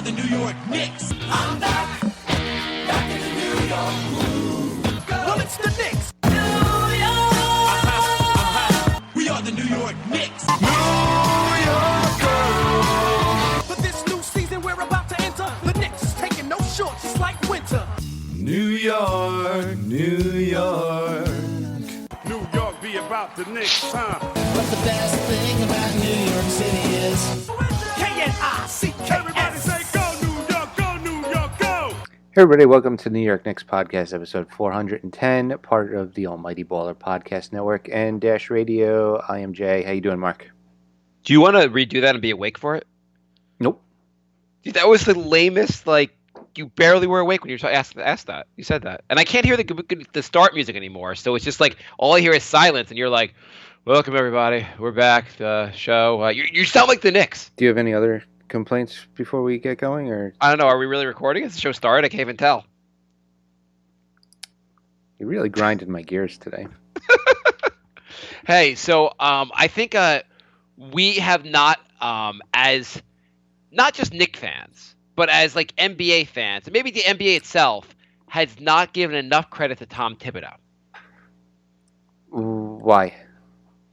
are the New York Knicks. I'm back in the New York groove. Well, it's the Knicks. New York. We are the New York Knicks. New York girl. For this new season we're about to enter, the Knicks is taking no shorts, it's like winter. New York, New York. New York be about the Knicks, huh? But the best thing about New York City is K-N-I-C-K-S. Everybody say go New York, go New York, go! Hey everybody, welcome to New York Knicks Podcast, episode 410, part of the Almighty Baller Podcast Network and Dash Radio. I am Jay. How you doing, Mark? Do you want to redo that and be awake for it? Nope. Dude, that was the lamest, you barely were awake when you asked that. You said that. And I can't hear the start music anymore, so it's just like, all I hear is silence, and you're like, welcome everybody, we're back, the show. You sound like the Knicks. Do you have any other complaints before we get going? Or I don't know, are we really recording? Has the show started? I can't even tell. You really grinded my gears today. Hey, so I think we have not, as not just Knicks fans, but as like NBA fans, and maybe the NBA itself has not given enough credit to Tom Thibodeau. Why?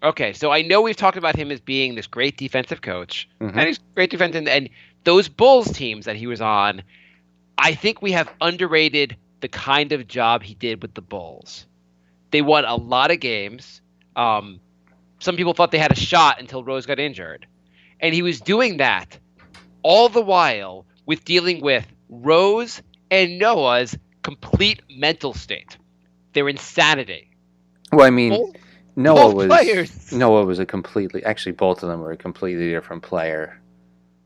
Okay, so I know we've talked about him as being this great defensive coach, Mm-hmm. and he's great defensive, and those Bulls teams that he was on, I think we have underrated the kind of job he did with the Bulls. They won a lot of games. Some people thought they had a shot until Rose got injured, and he was doing that all the while with dealing with Rose and Noah's complete mental state, their insanity. Well, I mean, Both Noah players. was a completely, actually both of them were a completely different player.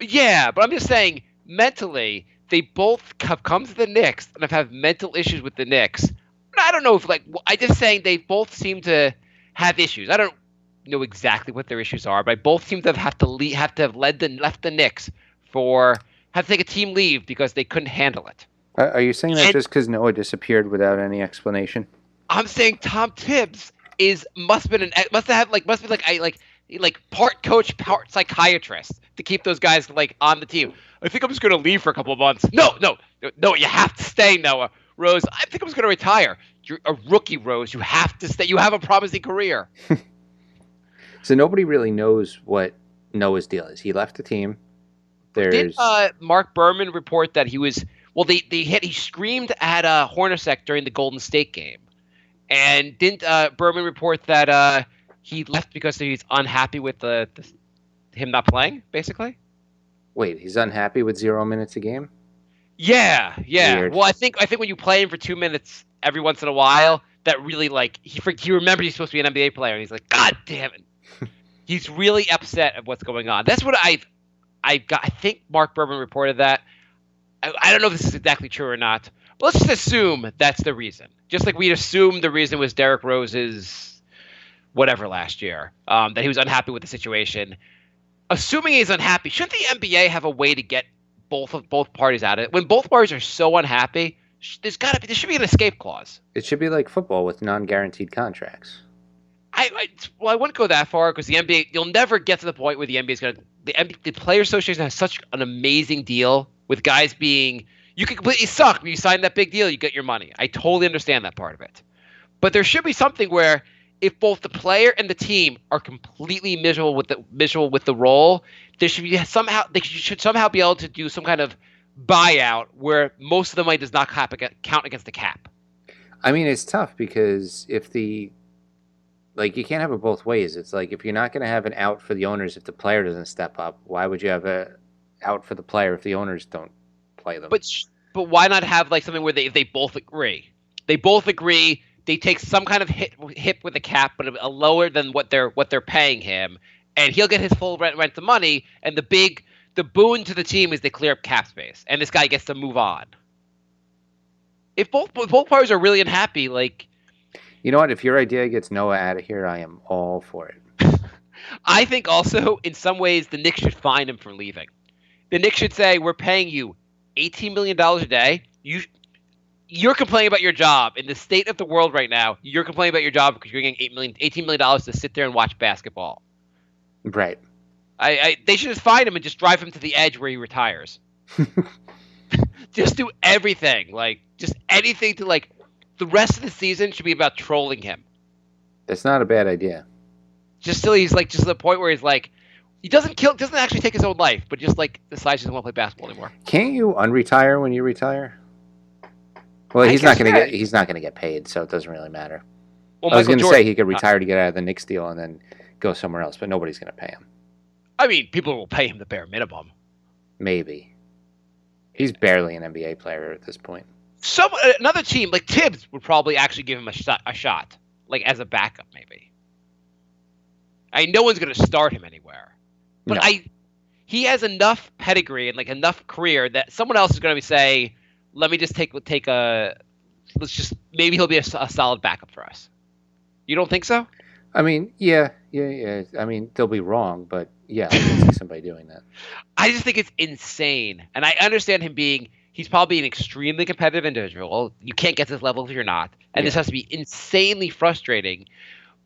Yeah, but I'm just saying, mentally, they both have come to the Knicks and have had mental issues with the Knicks. I don't know if, I just saying they both seem to have issues. I don't know exactly what their issues are, but both seem to have left the Knicks have to take a team leave because they couldn't handle it. Are you saying that And- just because Noah disappeared without any explanation? I'm saying Tom Tibbs must be part coach, part psychiatrist to keep those guys on the team. I think I'm just going to leave for a couple of months. No, you have to stay, Noah. Rose, I think I'm just going to retire. You're a rookie, Rose. You have to stay. You have a promising career. So nobody really knows what Noah's deal is. He left the team. Did Mark Berman report that he was? Well, he screamed at Hornacek during the Golden State game, and didn't Berman report that he left because he's unhappy with him not playing, basically? Wait, he's unhappy with 0 minutes a game? Yeah. Weird. Well, I think when you play him for 2 minutes every once in a while, that really he remembers he's supposed to be an NBA player, and he's like, God damn it. He's really upset at what's going on. That's what I think Mark Berman reported that. I don't know if this is exactly true or not, but let's just assume that's the reason. Just like we'd assume the reason was Derrick Rose's whatever last year, that he was unhappy with the situation. Assuming he's unhappy, shouldn't the NBA have a way to get both parties out of it? When both parties are so unhappy, there should be an escape clause. It should be like football with non-guaranteed contracts. I wouldn't go that far because the NBA, you'll never get to the point where the NBA is going to. The Players Association has such an amazing deal with guys being. You can completely suck when you sign that big deal, you get your money. I totally understand that part of it. But there should be something where if both the player and the team are completely miserable with the role, there should be they should somehow be able to do some kind of buyout where most of the money does not count against the cap. I mean, it's tough because if you can't have it both ways. It's like if you're not going to have an out for the owners if the player doesn't step up, why would you have a out for the player if the owners don't play them? But why not have something where they both agree? They both agree. They take some kind of hit with the cap, but a lower than what they're paying him, and he'll get his full rent of money. And the boon to the team is they clear up cap space, and this guy gets to move on. If both parties are really unhappy, you know what? If your idea gets Noah out of here, I am all for it. I think also in some ways the Knicks should fine him for leaving. The Knicks should say, we're paying you $18 million a day. You're complaining about your job. In the state of the world right now, you're complaining about your job because you're getting $18 million to sit there and watch basketball. Right. They should just fine him and just drive him to the edge where he retires. Just do everything. Like, just anything to, like, the rest of the season should be about trolling him. That's not a bad idea. Just till he's, like, just to the point where he's, like, he doesn't actually take his own life, but just, like, decides he doesn't want to play basketball anymore. Can't you unretire when you retire? Well, he's not going to get paid, so it doesn't really matter. Well, I was going to say he could retire to get out of the Knicks deal and then go somewhere else, but nobody's going to pay him. I mean, people will pay him the bare minimum. Maybe. He's barely an NBA player at this point. Another team like Tibbs would probably actually give him a shot, like as a backup, maybe. No one's going to start him anywhere, but No. he has enough pedigree and like enough career that someone else is going to say, "Let me just maybe he'll be a solid backup for us." You don't think so? I mean, yeah. I mean, they'll be wrong, but yeah, I can see somebody doing that. I just think it's insane. And I understand him he's probably an extremely competitive individual. You can't get to this level if you're not. And this has to be insanely frustrating.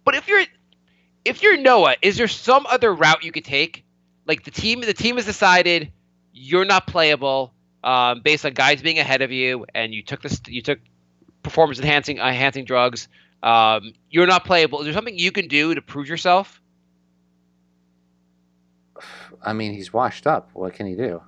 But if you're Noah, is there some other route you could take? Like the team has decided you're not playable based on guys being ahead of you, and you took performance enhancing drugs. You're not playable. Is there something you can do to prove yourself? I mean, he's washed up. What can he do?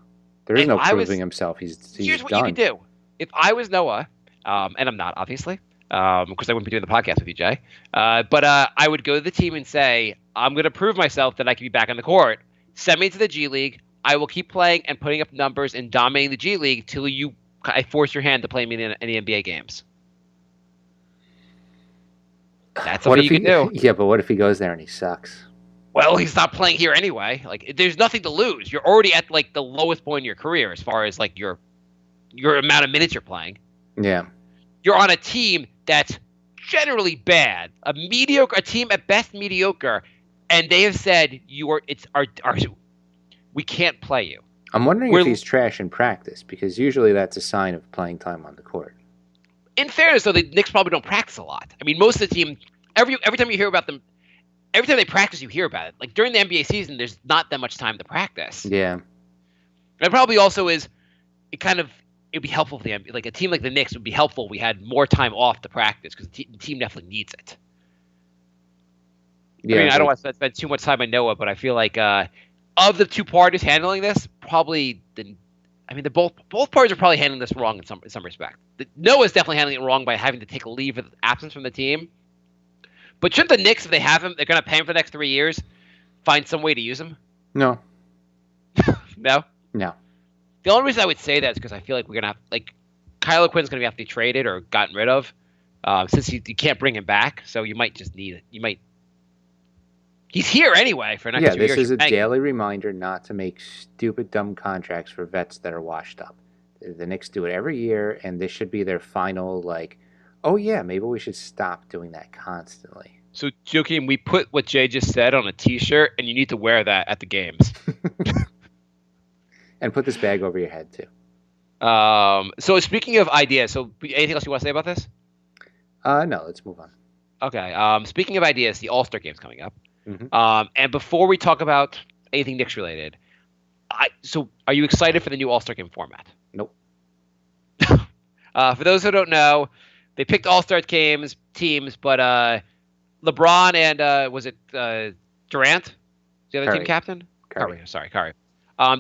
There is no proving himself. He's Here's what done. you could do. If I was Noah, and I'm not, obviously, because I wouldn't be doing the podcast with you, Jay, but I would go to the team and say, I'm going to prove myself that I can be back on the court. Send me to the G League. I will keep playing and putting up numbers and dominating the G League till I force your hand to play me in the NBA games. That's what you can do. Yeah, but what if he goes there and he sucks? Well, he's not playing here anyway. Like, there's nothing to lose. You're already at like the lowest point in your career as far as like your amount of minutes you're playing. Yeah. You're on a team that's generally bad, a team at best mediocre, and they have said we can't play you. I'm wondering if he's trash in practice, because usually that's a sign of playing time on the court. In fairness, though, the Knicks probably don't practice a lot. I mean, most of the team, every time you hear about them, every time they practice, you hear about it. Like during the NBA season, there's not that much time to practice. Yeah. And it probably also it'd be helpful for the NBA. Like a team like the Knicks would be helpful if we had more time off to practice, because the team definitely needs it. Yeah, I mean, I don't want to spend too much time on Noah, but I feel like of the two parties handling this, probably both parties are probably handling this wrong in some respect. Noah's definitely handling it wrong by having to take a leave of absence from the team. But shouldn't the Knicks, if they have him, they're going to pay him for the next 3 years, find some way to use him? No. No? No. The only reason I would say that is because I feel like we're going to have, Kylo Quinn's going to have to be traded or gotten rid of, since you can't bring him back. So you might just need it. He's here anyway for next 2 years. Yeah, this is a daily reminder not to make stupid, dumb contracts for vets that are washed up. The Knicks do it every year, and this should be their final, oh yeah, maybe we should stop doing that constantly. So, Joakim, we put what Jay just said on a T-shirt, and you need to wear that at the games. And put this bag over your head, too. So, speaking of ideas, anything else you want to say about this? No, let's move on. Okay. Speaking of ideas, the All-Star Game's coming up. Mm-hmm. And before we talk about anything Knicks related, are you excited for the new All-Star Game format? Nope. For those who don't know, they picked All-Star teams, but LeBron and was it Durant, the other team captain? Curry. Sorry, Curry.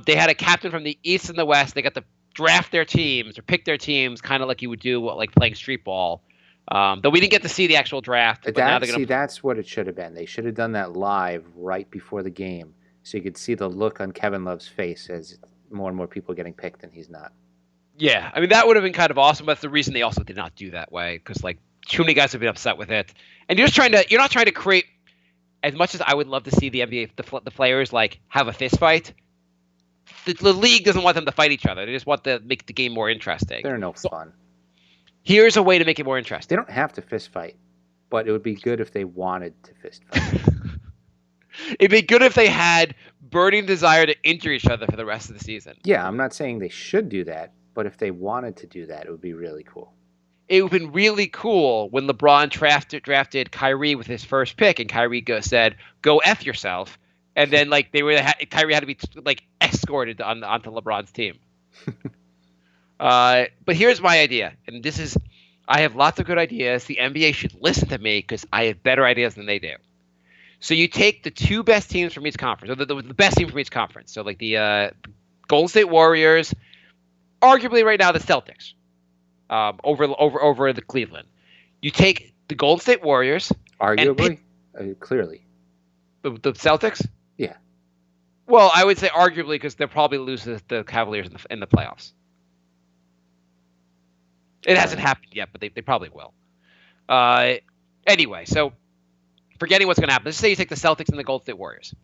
They had a captain from the East and the West. They got to draft their teams or pick their teams, kind of like you would do like playing street ball. Though we didn't get to see the actual draft. But now they're that's what it should have been. They should have done that live right before the game, so you could see the look on Kevin Love's face as more and more people are getting picked and he's not. Yeah, I mean that would have been kind of awesome. But that's the reason they also did not do that way, because too many guys have been upset with it, and you're not trying to create. As much as I would love to see the NBA, the players have a fist fight. The league doesn't want them to fight each other. They just want to make the game more interesting. They're no fun. Here's a way to make it more interesting. They don't have to fist fight, but it would be good if they wanted to fist fight. It'd be good if they had burning desire to injure each other for the rest of the season. Yeah, I'm not saying they should do that, but if they wanted to do that, it would be really cool. It would have been really cool when LeBron drafted Kyrie with his first pick, and Kyrie said, "Go F yourself," and then Kyrie had to be escorted onto LeBron's team. But here's my idea, and I have lots of good ideas. The NBA should listen to me because I have better ideas than they do. So you take the two best teams from each conference, or the best team from each conference. So like the Golden State Warriors, arguably right now the Celtics, over the Cleveland. You take the Golden State Warriors, Arguably, clearly. the Celtics. Yeah. Well, I would say arguably because they'll probably lose the Cavaliers in the playoffs. It hasn't happened yet, but they probably will. Anyway, so forgetting what's going to happen, let's say you take the Celtics and the Golden State Warriors.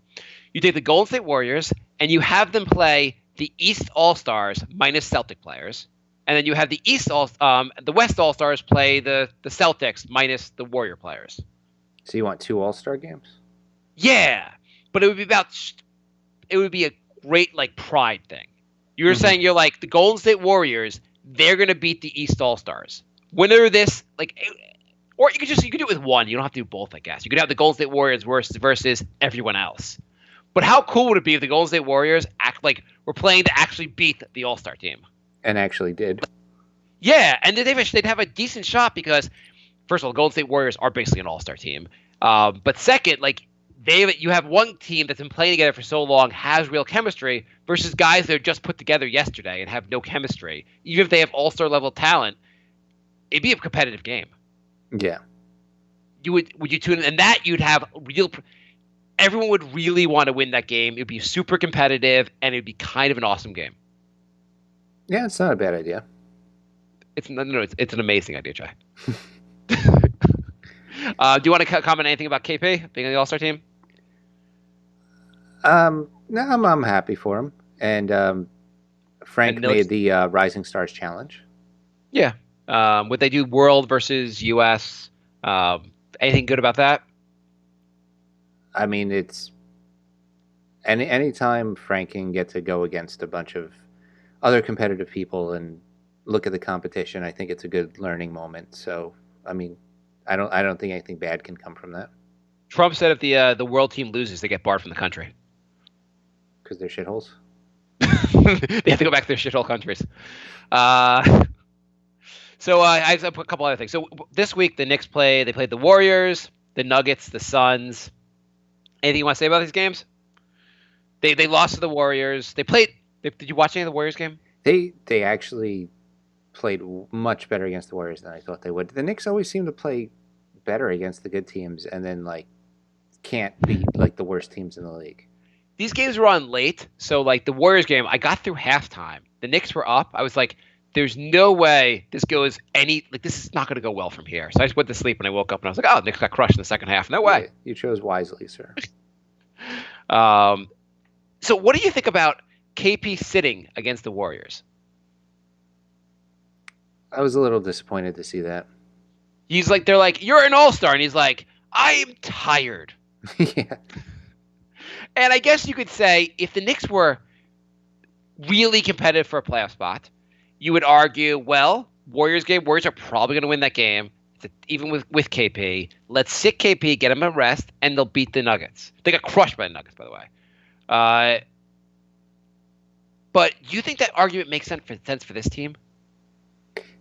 You take the Golden State Warriors and you have them play the East All-Stars minus Celtic players, and then you have the West All-Stars play the Celtics minus the Warrior players. So you want 2 All-Star games? Yeah, but it would be a great like pride thing. You were saying you're like the Golden State Warriors. They're gonna beat the East All Stars. Winner of this, or you could do it with one. You don't have to do both, I guess. You could have the Golden State Warriors versus everyone else. But how cool would it be if the Golden State Warriors act like we're playing to actually beat the All Star team? And actually did. Yeah, and they'd have a decent shot because, first of all, the Golden State Warriors are basically an All Star team. But second, like you have one team that's been playing together for so long, has real chemistry, versus guys that are just put together yesterday and have no chemistry. Even if they have all-star level talent, it'd be a competitive game. Yeah. Would you tune in? And that you'd have everyone would really want to win that game. It'd be super competitive, and it'd be kind of an awesome game. Yeah, it's not a bad idea. It's an amazing idea, Jay. Do you want to comment anything about KP being on the All-Star team? No, I'm happy for him. And Frank made the Rising Stars Challenge. Yeah. Would they do World versus U.S.? Anything good about that? I mean, it's anytime Frank can get to go against a bunch of other competitive people and look at the competition, I think it's a good learning moment. So, I mean, I don't think anything bad can come from that. Trump said if the world team loses, they get barred from the country. Because they're shitholes? They have to go back to their shithole countries. So I have a couple other things. So this week the Knicks played the Warriors, the Nuggets, the Suns. Anything you want to say about these games? They lost to the Warriors. Did you watch any of the Warriors game? They actually played much better against the Warriors than I thought they would. The Knicks always seem to play better against the good teams and then like can't beat like the worst teams in the league. These games were on late, so like the Warriors game, I got through halftime. The Knicks were up. I was like, there's no way this goes this is not going to go well from here. So I just went to sleep and I woke up and I was like, oh, the Knicks got crushed in the second half. No way. Yeah, you chose wisely, sir. So what do you think about KP sitting against the Warriors? I was a little disappointed to see that. They're like, you're an all-star. And he's like, I am tired. Yeah. And I guess you could say if the Knicks were really competitive for a playoff spot, you would argue, well, Warriors are probably going to win that game, even with KP. Let's sit KP, get him a rest, and they'll beat the Nuggets. They got crushed by the Nuggets, by the way. But do you think that argument makes sense for this team?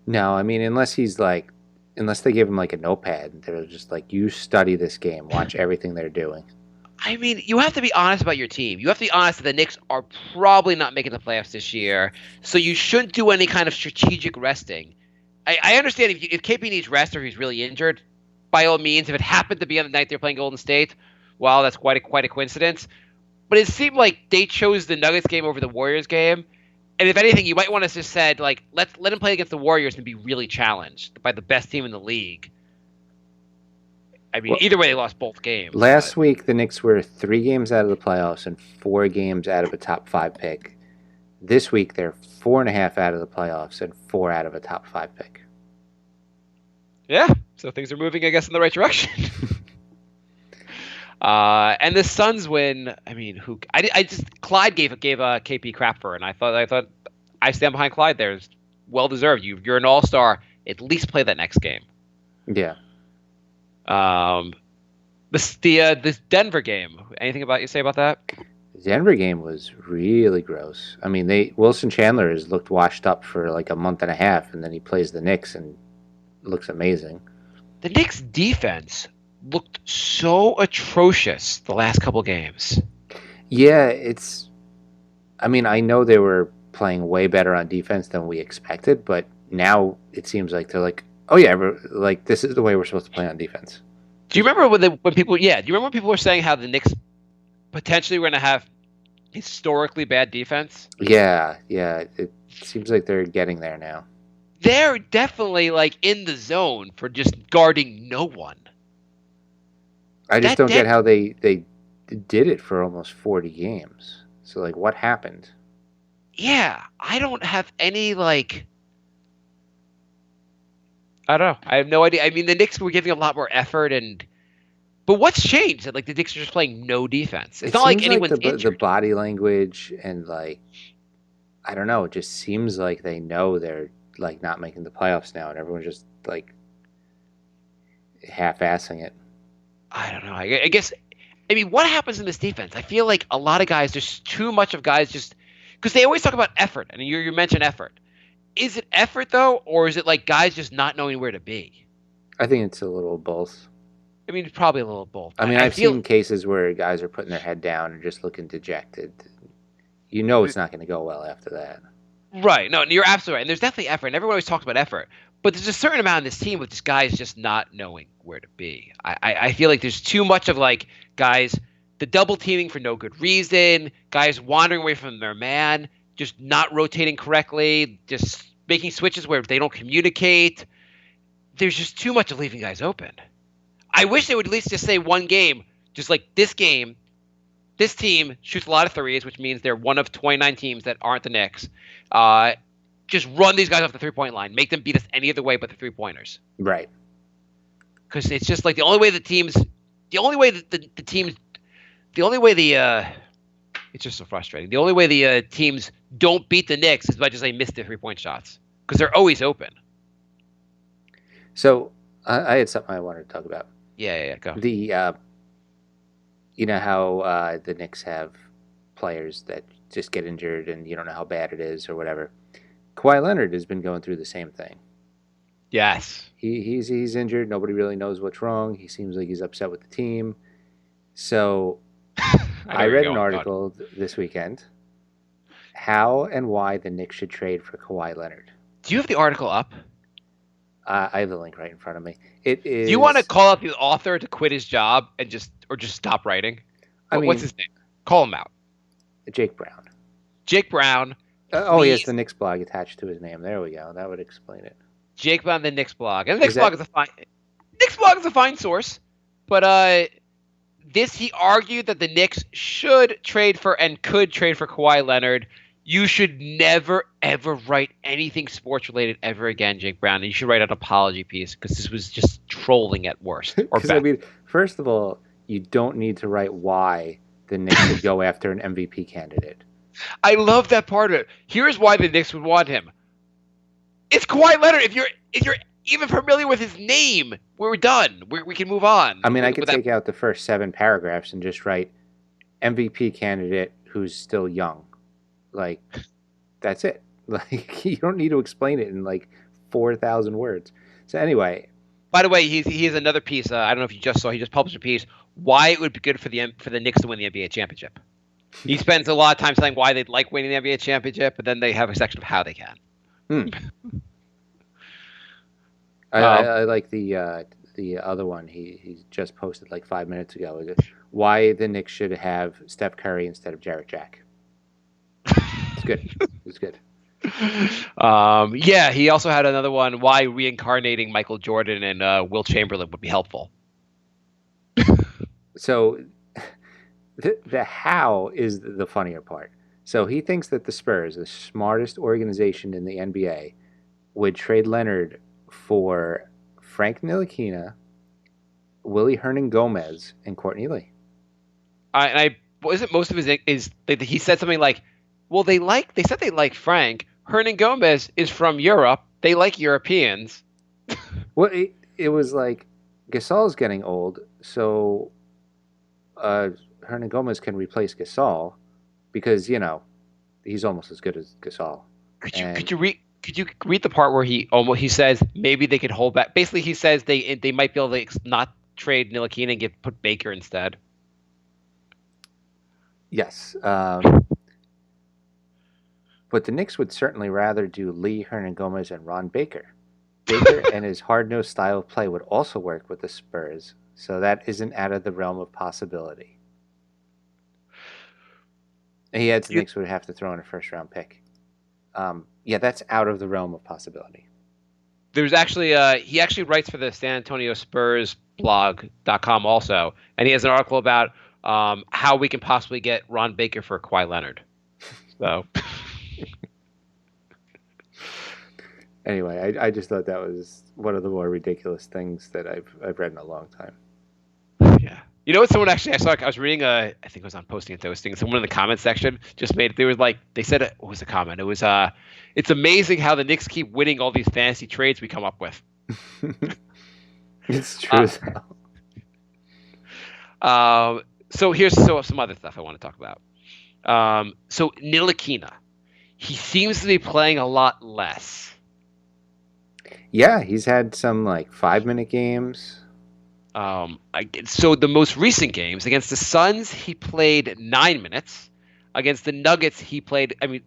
No, I mean, unless they give him like a notepad and they're just like, you study this game, watch everything they're doing. I mean, you have to be honest about your team. You have to be honest that the Knicks are probably not making the playoffs this year, so you shouldn't do any kind of strategic resting. I understand if KP needs rest or he's really injured, by all means. If it happened to be on the night they're playing Golden State, well, that's quite a coincidence. But it seemed like they chose the Nuggets game over the Warriors game. And if anything, you might want to just said, like, let him play against the Warriors and be really challenged by the best team in the league. I mean, either way, they lost both games. Last week, the Knicks were 3 games out of the playoffs and 4 games out of a top 5 pick. This week, they're 4.5 out of the playoffs and 4 out of a top 5 pick. Yeah, so things are moving, I guess, in the right direction. And the Suns win. I mean, Clyde gave KP crap for it, and I thought I stand behind Clyde there. It's well deserved. You're an all-star. At least play that next game. Yeah. This Denver game. Anything you say about that? Denver game was really gross. I mean, Wilson Chandler has looked washed up for like a month and a half, and then he plays the Knicks and looks amazing. The Knicks defense looked so atrocious the last couple games. Yeah, I mean, I know they were playing way better on defense than we expected, but now it seems like they're like, oh yeah, like this is the way we're supposed to play on defense. Do you remember when people? Yeah, do you remember when people were saying how the Knicks potentially were going to have historically bad defense? Yeah. It seems like they're getting there now. They're definitely like in the zone for just guarding no one. I just don't get how they did it for almost 40 games. So like, what happened? Yeah, I don't have any like. I don't know. I have no idea. I mean, the Knicks were giving a lot more effort, but what's changed? Like the Knicks are just playing no defense. It's not like anyone's injured. The body language and like, I don't know. It just seems like they know they're like not making the playoffs now, and everyone's just like half-assing it. I don't know. I guess. I mean, what happens in this defense? I feel like a lot of guys. There's too much of guys just because they always talk about effort, and you mentioned effort. Is it effort though, or is it like guys just not knowing where to be? I think it's a little both. I mean, it's probably a little both. I mean, I've seen cases where guys are putting their head down and just looking dejected. You know it's not going to go well after that. Right. No, you're absolutely right. And there's definitely effort, and everyone always talks about effort. But there's a certain amount in this team with just guys just not knowing where to be. I feel like there's too much of like guys, the double teaming for no good reason, guys wandering away from their man, just not rotating correctly, just making switches where they don't communicate. There's just too much of leaving guys open. I wish they would at least just say one game, just like this game, this team shoots a lot of threes, which means they're one of 29 teams that aren't the Knicks. Just run these guys off the three-point line. Make them beat us any other way but the three-pointers. Right. Because it's just like the only way it's just so frustrating. The only way the teams don't beat the Knicks is by just they miss the three-point shots because they're always open. So I had something I wanted to talk about. Yeah, go. You know how the Knicks have players that just get injured and you don't know how bad it is or whatever. Kawhi Leonard has been going through the same thing. Yes. He's injured. Nobody really knows what's wrong. He seems like he's upset with the team. So I read an article this weekend. How and why the Knicks should trade for Kawhi Leonard. Do you have the article up? I have the link right in front of me. It is. Do you want to call up the author to quit his job and just stop writing? What's his name? Call him out. Jake Brown. Jake Brown. He has the Knicks blog attached to his name. There we go. That would explain it. Jake Brown, the Knicks blog, and the Knicks blog is a fine source, but he argued that the Knicks should trade for and could trade for Kawhi Leonard. You should never, ever write anything sports-related ever again, Jake Brown. And you should write an apology piece because this was just trolling at worst. Because, I mean, first of all, you don't need to write why the Knicks would go after an MVP candidate. I love that part of it. Here's why the Knicks would want him. It's Kawhi Leonard. If you're even familiar with his name, we're done. We can move on. I mean, I could take out the first 7 paragraphs and just write MVP candidate who's still young. Like, that's it. Like, you don't need to explain it in like 4,000 words. So anyway. By the way, he has another piece. I don't know if you just saw. He just published a piece. Why it would be good for the Knicks to win the NBA championship. He spends a lot of time saying why they'd like winning the NBA championship, but then they have a section of how they can. I like the other one he just posted like 5 minutes ago. Why the Knicks should have Steph Curry instead of Jarrett Jack. It's good. It's good. Yeah, he also had another one. Why reincarnating Michael Jordan and Will Chamberlain would be helpful. So the how is the funnier part. So he thinks that the Spurs, the smartest organization in the NBA, would trade Leonard for Frank Ntilikina, Willie Hernan-Gomez, and Courtney Lee. Wasn't most of his is he said something like, well, they said they like Frank. Hernan-Gomez is from Europe. They like Europeans. Well, it was like Gasol's getting old, so Hernan-Gomez can replace Gasol, because he's almost as good as Gasol. Could you read the part where he says maybe they could hold back? Basically, he says they might be able to not trade Ntilikina and put Baker instead. Yes. But the Knicks would certainly rather do Lee Hernangomez and Ron Baker. Baker and his hard-nosed style of play would also work with the Spurs, so that isn't out of the realm of possibility. And he adds the Knicks would have to throw in a first-round pick. Yeah, that's out of the realm of possibility. There's actually he actually writes for the San Antonio Spurs blog.com also, and he has an article about how we can possibly get Ron Baker for Kawhi Leonard. So anyway, I just thought that was one of the more ridiculous things that I've read in a long time. Yeah. You know what? Someone actually, I was reading I think it was on Posting and Toasting. Someone in the comments section just made it. They said, what was the comment? It was, it's amazing how the Knicks keep winning all these fantasy trades we come up with. It's true. So here's some other stuff I want to talk about. So Ntilikina, he seems to be playing a lot less. Yeah, he's had some 5-minute games. So the most recent games against the Suns, he played 9 minutes. Against the Nuggets, he played 19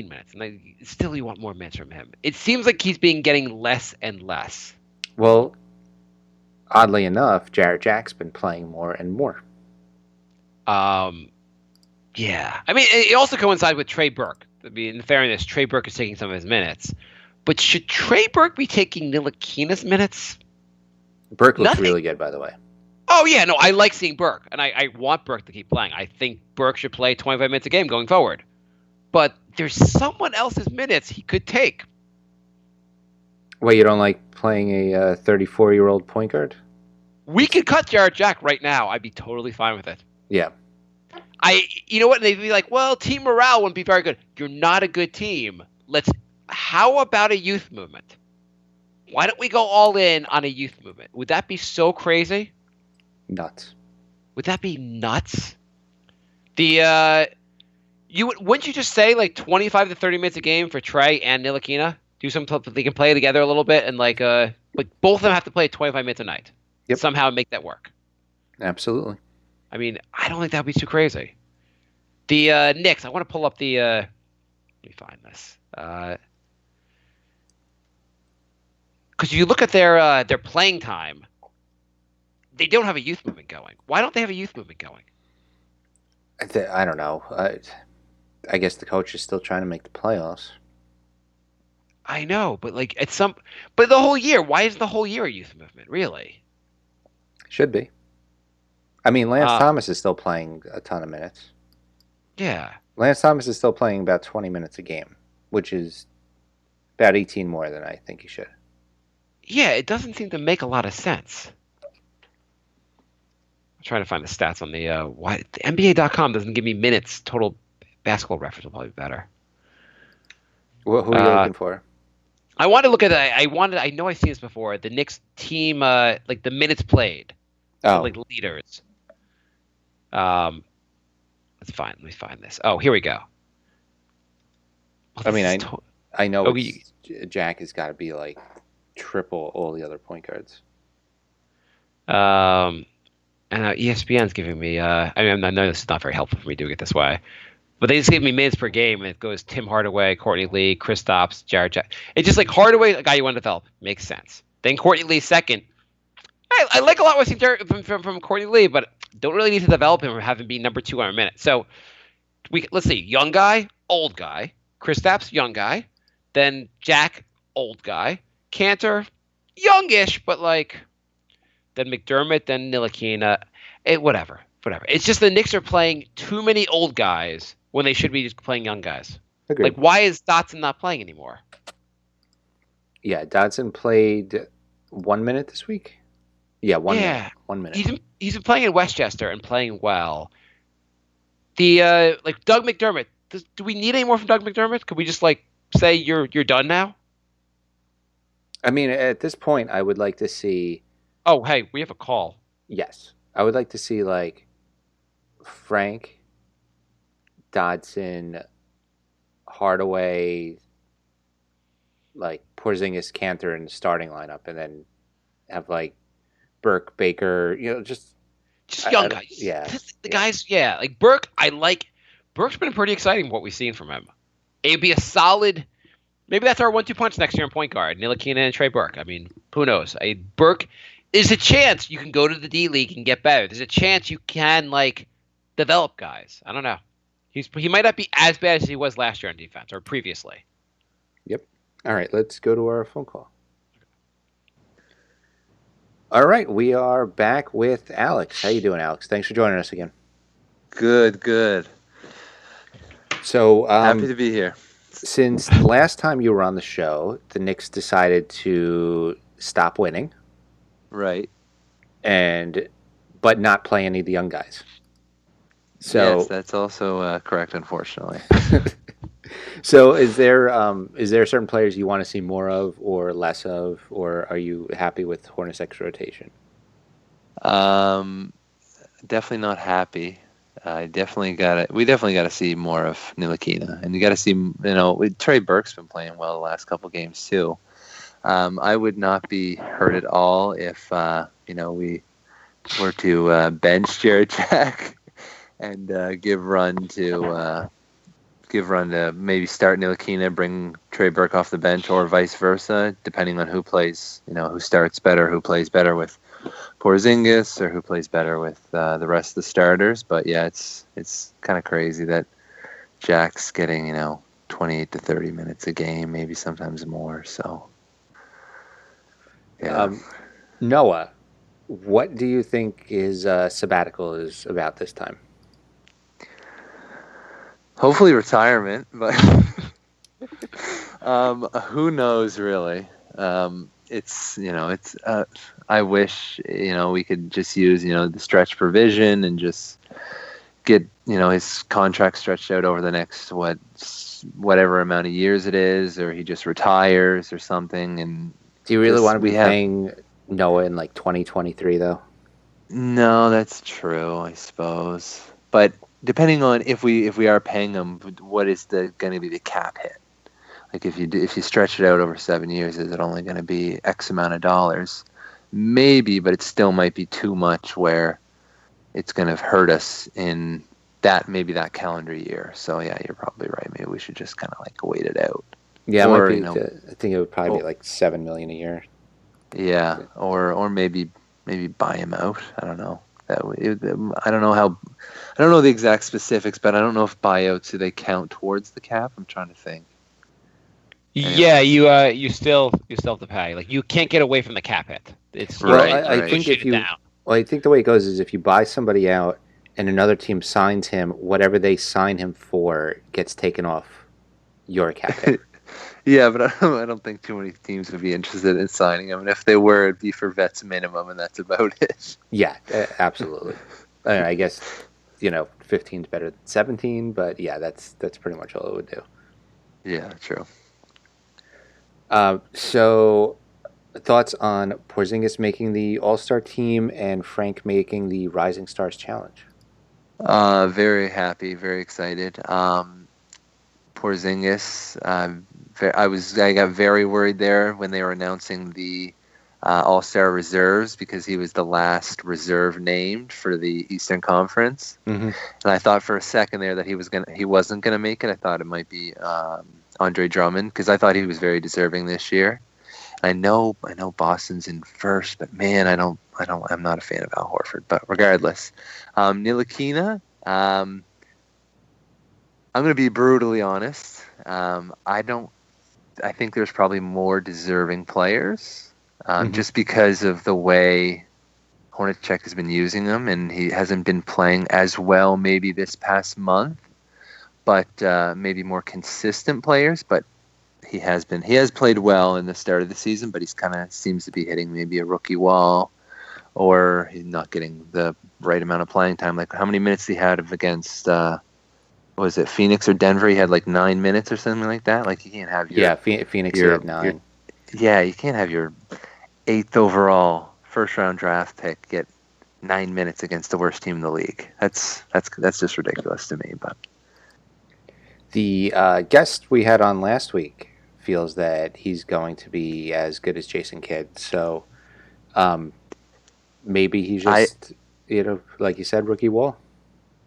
minutes. And still, you want more minutes from him. It seems like he's been getting less and less. Well, oddly enough, Jarrett Jack's been playing more and more. Yeah. I mean, it also coincides with Trey Burke. I mean, in fairness, Trey Burke is taking some of his minutes. But should Trey Burke be taking Ntilikina's minutes? Burke looks really good, by the way. Oh, yeah. No, I like seeing Burke. And I want Burke to keep playing. I think Burke should play 25 minutes a game going forward. But there's someone else's minutes he could take. Well, you don't like playing a 34-year-old point guard? We could cut Jarrett Jack right now. I'd be totally fine with it. Yeah. You know what? They'd be like, well, team morale wouldn't be very good. You're not a good team. How about a youth movement? Why don't we go all in on a youth movement? Would that be so crazy? Nuts. Would that be nuts? Wouldn't you just say 25 to 30 minutes a game for Trey and Ntilikina? Do something so they can play together a little bit and both of them have to play 25 minutes a night. Yep. Somehow make that work. Absolutely. I mean, I don't think that would be too crazy. The Knicks, I want to pull up the let me find this. Because you look at their playing time, they don't have a youth movement going. Why don't they have a youth movement going? I don't know. I guess the coach is still trying to make the playoffs. I know, but but the whole year. Why is the whole year a youth movement? Really? Should be. I mean, Lance Thomas is still playing a ton of minutes. Yeah. Lance Thomas is still playing about 20 minutes a game, which is about 18 more than I think he should. Yeah, it doesn't seem to make a lot of sense. I'm trying to find the stats on the why the NBA.com doesn't give me minutes. Total Basketball Reference will probably be better. Who are you looking for? I want to look at I know I've seen this before. The Knicks team, the minutes played. Oh. Leaders. Let's find. Let me find this. Oh, here we go. I mean, I know Jack has got to be triple all the other point guards. And ESPN's giving me. I know this is not very helpful for me doing it this way, but they just give me minutes per game, and it goes Tim Hardaway, Courtney Lee, Kristaps, Jarrett Jack. It's just Hardaway, a guy you want to develop, makes sense. Then Courtney Lee second. I like a lot what I see from Courtney Lee, but don't really need to develop him or have him be number 2 on a minute. So let's see, young guy, old guy, Kristaps, young guy, then Jack, old guy, Cantor, youngish, but then McDermott, then Ntilikina, whatever. It's just the Knicks are playing too many old guys when they should be just playing young guys. Agreed. Why is Dotson not playing anymore? Yeah, Dotson played 1 minute this week. Yeah, 1 minute. 1 minute. He's been playing in Westchester and playing well. The Doug McDermott. Do we need any more from Doug McDermott? Could we just say you're done now? I mean, at this point, I would like to see. Oh, hey, we have a call. Yes, I would like to see Frank, Dodson, Hardaway, like Porzingis, Cantor in the starting lineup, and then have like Burke, Baker, just young guys. Yeah. The guys, yeah. Like Burke, Burke's been pretty exciting what we've seen from him. It'd be a solid. Maybe that's our 1-2 punch next year in point guard. Ntilikina and Trey Burke. I mean, who knows? Burke is a chance you can go to the D League and get better. There's a chance you can develop guys. I don't know. He might not be as bad as he was last year on defense or previously. Yep. All right, let's go to our phone call. All right, we are back with Alex. How you doing, Alex? Thanks for joining us again. Good. So Happy to be here. Since the last time you were on the show, the Knicks decided to stop winning. Right. But not play any of the young guys. So yes, that's also correct, unfortunately. So is there certain players you want to see more of or less of, or are you happy with Hornacek's rotation? Definitely not happy. We definitely got to see more of Ntilikina, and you got to see, Trey Burke's been playing well the last couple games too. I would not be hurt at all if we were to bench Jared Jack and give run to maybe start Ntilikina, bring Trey Burke off the bench, or vice versa, depending on who plays, who starts better, who plays better with Porzingis, or who plays better with the rest of the starters. But yeah, it's kind of crazy that Jack's getting 28 to 30 minutes a game, maybe sometimes more. So yeah. Noah, what do you think his sabbatical is about this time? Hopefully retirement, but who knows really? I wish we could just use the stretch provision and just get his contract stretched out over the next whatever amount of years it is, or he just retires or something. And do you really want to be paying Noah in 2023 though? No, that's true, I suppose, but depending on if we are paying him, what is going to be the cap hit? Like if you stretch it out over 7 years, is it only going to be X amount of dollars? Maybe, but it still might be too much where it's going to hurt us in that calendar year. So yeah, you're probably right. Maybe we should just kind of wait it out. Yeah, I think it would probably be $7 million a year. Yeah, or maybe buy him out. I don't know. I don't know the exact specifics, but I don't know if buyouts, do they count towards the cap? I'm trying to think. Anyway. Yeah, you still have to pay. You can't get away from the cap hit. It's right. I think I think the way it goes is if you buy somebody out and another team signs him, whatever they sign him for gets taken off your cap hit. Yeah, but I don't think too many teams would be interested in signing him. And if they were, it'd be for vets minimum, and that's about it. Yeah, absolutely. I guess 15 is better than 17, but yeah, that's pretty much all it would do. Yeah, true. So, thoughts on Porzingis making the All-Star team and Frank making the Rising Stars Challenge? Very happy, very excited. Porzingis, I got very worried there when they were announcing the All-Star reserves, because he was the last reserve named for the Eastern Conference. Mm-hmm. And I thought for a second there that he wasn't gonna make it. I thought it might be Andre Drummond, because I thought he was very deserving this year. I know Boston's in first, but man, I'm not a fan of Al Horford. But regardless, Ntilikina, I'm going to be brutally honest. I think there's probably more deserving players, just because of the way Hornacek has been using them, and he hasn't been playing as well maybe this past month, but maybe more consistent players. But he has played well in the start of the season, but he's kind of seems to be hitting maybe a rookie wall, or he's not getting the right amount of playing time. Like how many minutes he had against was it Phoenix or Denver? He had 9 minutes or something like that. Like you can't have your Phoenix had 9. You can't have your 8th overall first round draft pick get 9 minutes against the worst team in the league. That's just ridiculous to me. But The guest we had on last week feels that he's going to be as good as Jason Kidd. So maybe he's just, like you said, rookie wall.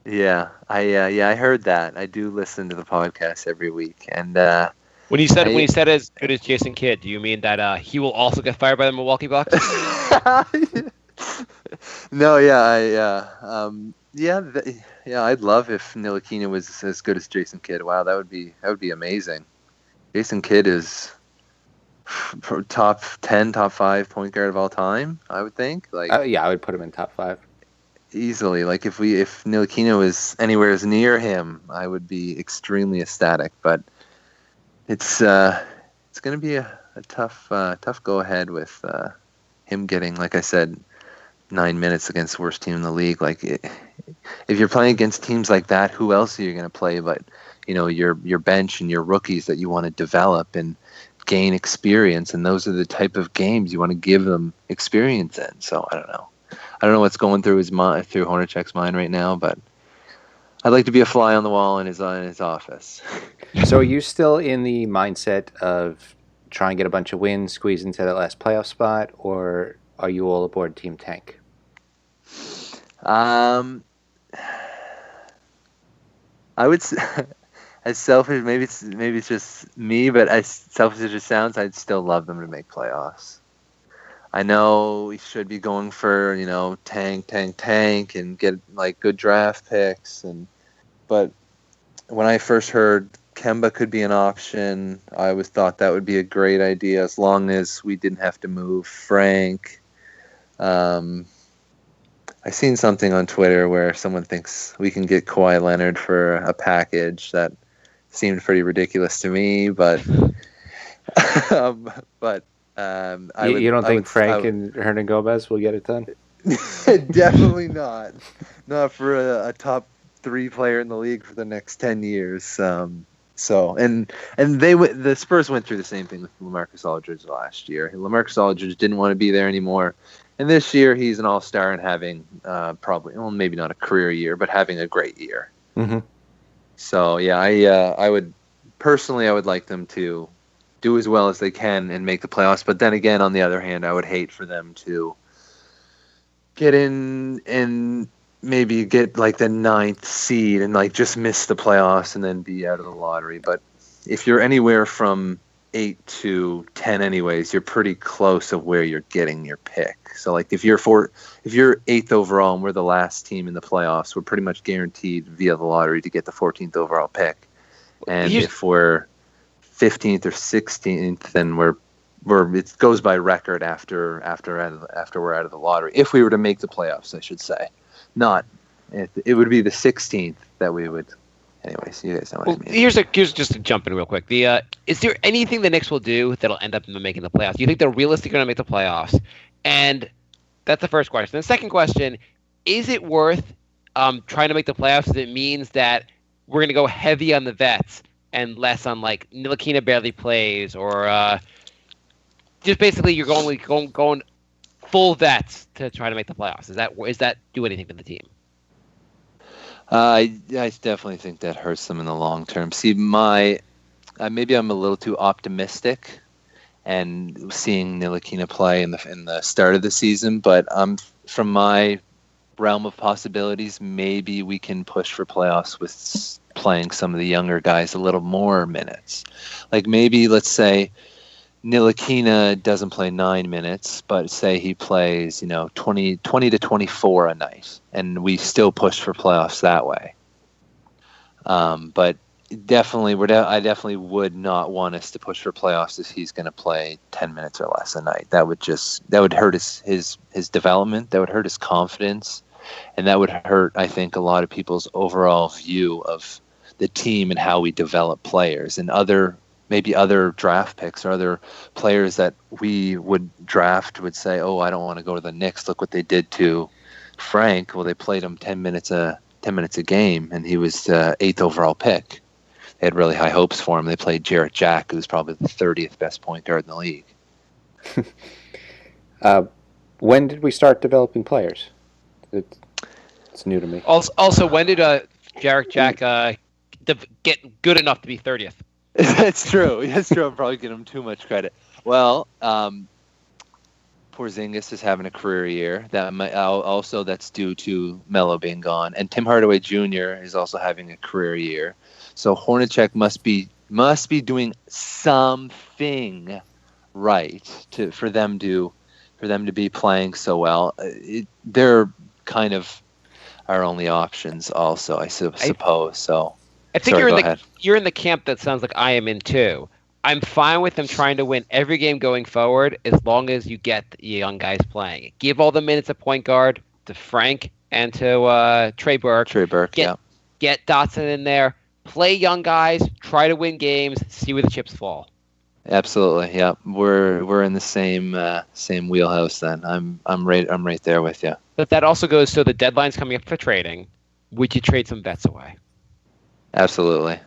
yeah, I heard that. I do listen to the podcast every week, and When you said as good as Jason Kidd, do you mean that he will also get fired by the Milwaukee Bucks? No, yeah, I'd love if Ntilikina was as good as Jason Kidd. Wow, that would be amazing. Jason Kidd is top 10, top 5 point guard of all time, I would think. Like, yeah, I would put him in top 5 easily. Like if Ntilikina was anywhere as near him, I would be extremely ecstatic. But it's going to be a tough go ahead with him getting, like I said, 9 minutes against the worst team in the league. Like, if you're playing against teams like that, who else are you going to play but your bench and your rookies that you want to develop and gain experience, and those are the type of games you want to give them experience in. So I don't know what's going through his mind, through Hornacek's mind right now, but I'd like to be a fly on the wall in his office. So are you still in the mindset of trying to get a bunch of wins, squeeze into that last playoff spot, or are you all aboard Team Tank? I would as selfish, maybe it's just me, but as selfish as it sounds, I'd still love them to make playoffs. I know we should be going for tank and get like good draft picks, but when I first heard Kemba could be an option, I always thought that would be a great idea as long as we didn't have to move Frank. I seen something on Twitter where someone thinks we can get Kawhi Leonard for a package that seemed pretty ridiculous to me, but You don't think Frank and Hernan Gomez will get it done? Definitely not. Not for a top 3 player in the league for the next 10 years. The Spurs went through the same thing with LaMarcus Aldridge last year. LaMarcus Aldridge didn't want to be there anymore. And this year, he's an all-star and having maybe not a career year, but having a great year. Mm-hmm. So, yeah, I would like them to do as well as they can and make the playoffs. But then again, on the other hand, I would hate for them to get in and maybe get like the 9th seed and like just miss the playoffs and then be out of the lottery. But if you're anywhere from 8 to 10 anyways, you're pretty close of where you're getting your pick. So like if you're 8th overall and we're the last team in the playoffs, we're pretty much guaranteed via the lottery to get the 14th overall pick. And if we're 15th or 16th, then it goes by record after we're out of the lottery. If we were to make the playoffs, I should say. It would be the 16th that we would. Anyways, you guys know what I mean. Here's just to jump in real quick. Is there anything the Knicks will do that'll end up making the playoffs? Do you think they're realistically going to make the playoffs? And that's the first question. The second question, is it worth trying to make the playoffs if it means that we're going to go heavy on the vets and less on like Ntilikina barely plays, or just basically you're going full vets to try to make the playoffs? Is that do anything to the team? I definitely think that hurts them in the long term. See, maybe I'm a little too optimistic, and seeing Ntilikina play in the start of the season, but from my realm of possibilities, maybe we can push for playoffs with playing some of the younger guys a little more minutes. Like maybe let's say Ntilikina doesn't play 9 minutes, but say he plays 20 to 24 a night, and we still push for playoffs that way. But definitely, I definitely would not want us to push for playoffs if he's going to play 10 minutes or less a night. That would hurt his development. That would hurt his confidence, and that would hurt, I think, a lot of people's overall view of the team and how we develop players, and maybe other draft picks or other players that we would draft would say, "Oh, I don't want to go to the Knicks. Look what they did to Frank." Well, they played him 10 minutes a game, and he was the 8th overall pick. They had really high hopes for him. They played Jarrett Jack, who's probably the 30th best point guard in the league. When did we start developing players? It's new to me. Also, when did Jarek Jack get good enough to be 30th? That's true. That's true. I'm probably giving him too much credit. Well, Porzingis is having a career year. That's due to Melo being gone, and Tim Hardaway Jr. is also having a career year. So Hornacek must be doing something right for them to be playing so well. They're kind of our only options, also, I suppose. So I think sorry, you're in the camp that sounds like I am in too. I'm fine with them trying to win every game going forward as long as you get the young guys playing. Give all the minutes at point guard to Frank and to Trey Burke. Get Dotson in there. Play young guys. Try to win games. See where the chips fall. Absolutely. Yeah, we're in the same wheelhouse. Then I'm right there with you. But that also goes to the deadline's coming up for trading. Would you trade some bets away? Absolutely.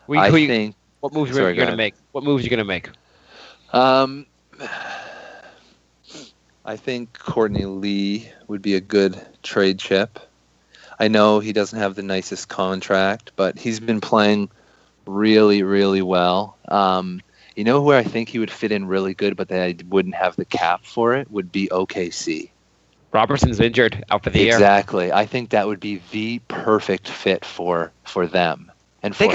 What moves are you going to make? What moves are you going to make? I think Courtney Lee would be a good trade chip. I know he doesn't have the nicest contract, but he's been playing really, really well. You know where I think he would fit in really good, but they wouldn't have the cap for it, would be OKC. Robertson's injured, out for the year. Exactly. I think that would be the perfect fit for them. And they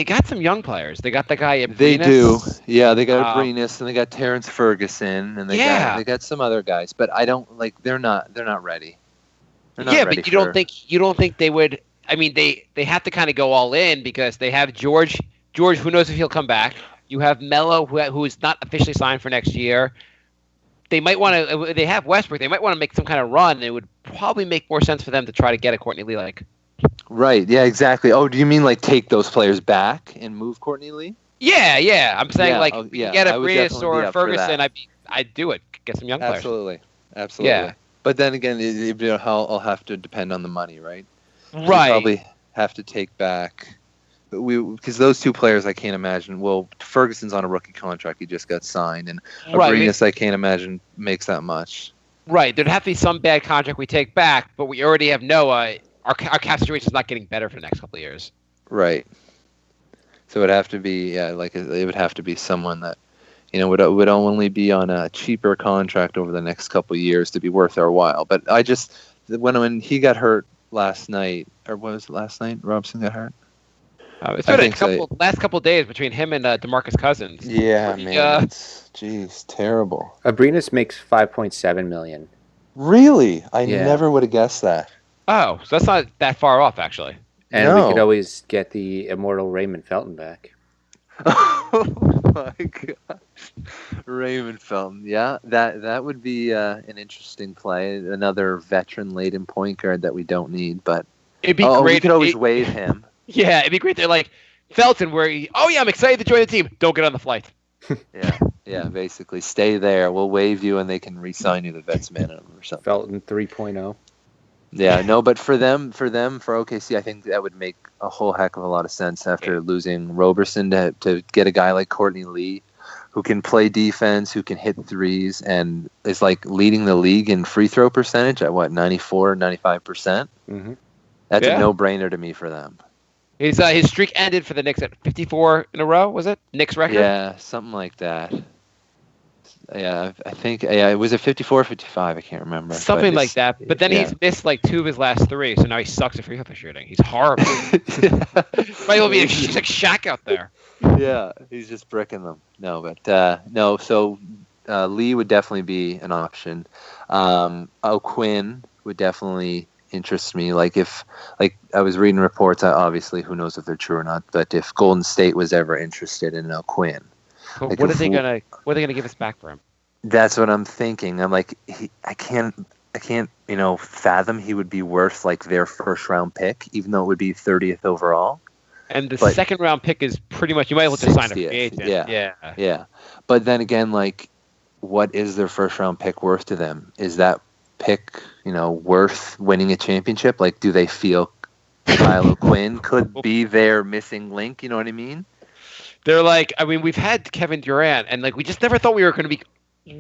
got some young players. They got the guy at They do. Yeah, they got Abrinas and they got Terrence Ferguson and they got some other guys, but I don't they're not ready. They're not ready but you don't think they would. I mean, they have to kind of go all in because they have George, who knows if he'll come back. You have Melo, who is not officially signed for next year. They might want to. They have Westbrook. They might want to make some kind of run. It would probably make more sense for them to try to get a Courtney Lee. Right. Yeah. Exactly. Oh, do you mean take those players back and move Courtney Lee? Yeah. I'm saying get a Brias or Ferguson. I'd do it. Get some young players. Absolutely. Yeah. But then again, I'll have to depend on the money, right? Right. We probably have to take back. Because those two players, I can't imagine. Well, Ferguson's on a rookie contract; he just got signed, and Abrinas, I can't imagine makes that much. Right, there'd have to be some bad contract we take back, but we already have Noah. Our cap situation is not getting better for the next couple of years. Right. So it'd have to be, it would have to be someone that, would only be on a cheaper contract over the next couple of years to be worth our while. But I just when he got hurt last night, or what was it last night? Robson got hurt. It's been last couple of days between him and DeMarcus Cousins. Yeah, man. It's terrible. Abrinas makes $5.7 million. Really? I never would have guessed that. Oh, so that's not that far off, actually. And we could always get the immortal Raymond Felton back. Oh my gosh, Raymond Felton. Yeah, that would be an interesting play. Another veteran-laden point guard that we don't need, but it'd be great. We could always waive him. Yeah, it'd be great. They're like Felton, I'm excited to join the team. Don't get on the flight. Yeah, basically stay there. We'll waive you, and they can re-sign you the vets minimum or something. Felton 3.0. Yeah, no, but for OKC, I think that would make a whole heck of a lot of sense after losing Roberson to get a guy like Courtney Lee, who can play defense, who can hit threes, and is leading the league in free throw percentage at 94, 95%. Mm-hmm. That's a no-brainer to me for them. His streak ended for the Knicks at 54 in a row, was it? Knicks record? Yeah, something like that. Yeah, I think it was a 54 or 55, I can't remember. Something like that. But then he's missed 2 of his last 3, so now he sucks at free throw shooting. He's horrible. Might well be he's like Shaq out there. Yeah, he's just bricking them. No, but no, so Lee would definitely be an option. O'Quinn would definitely interest me. If I was reading reports, obviously who knows if they're true or not, but if Golden State was ever interested in O'Quinn, what are they gonna give us back for him? That's what I'm thinking. I'm like, I can't fathom he would be worth their first round pick, even though it would be 30th overall. And the second round pick is pretty much, you might as well just sign a free agent. Yeah. But then again, what is their first round pick worth to them? Is that pick, worth winning a championship? Do they feel Kyle O'Quinn could be their missing link? You know what I mean? They're we've had Kevin Durant, and we just never thought we were going to be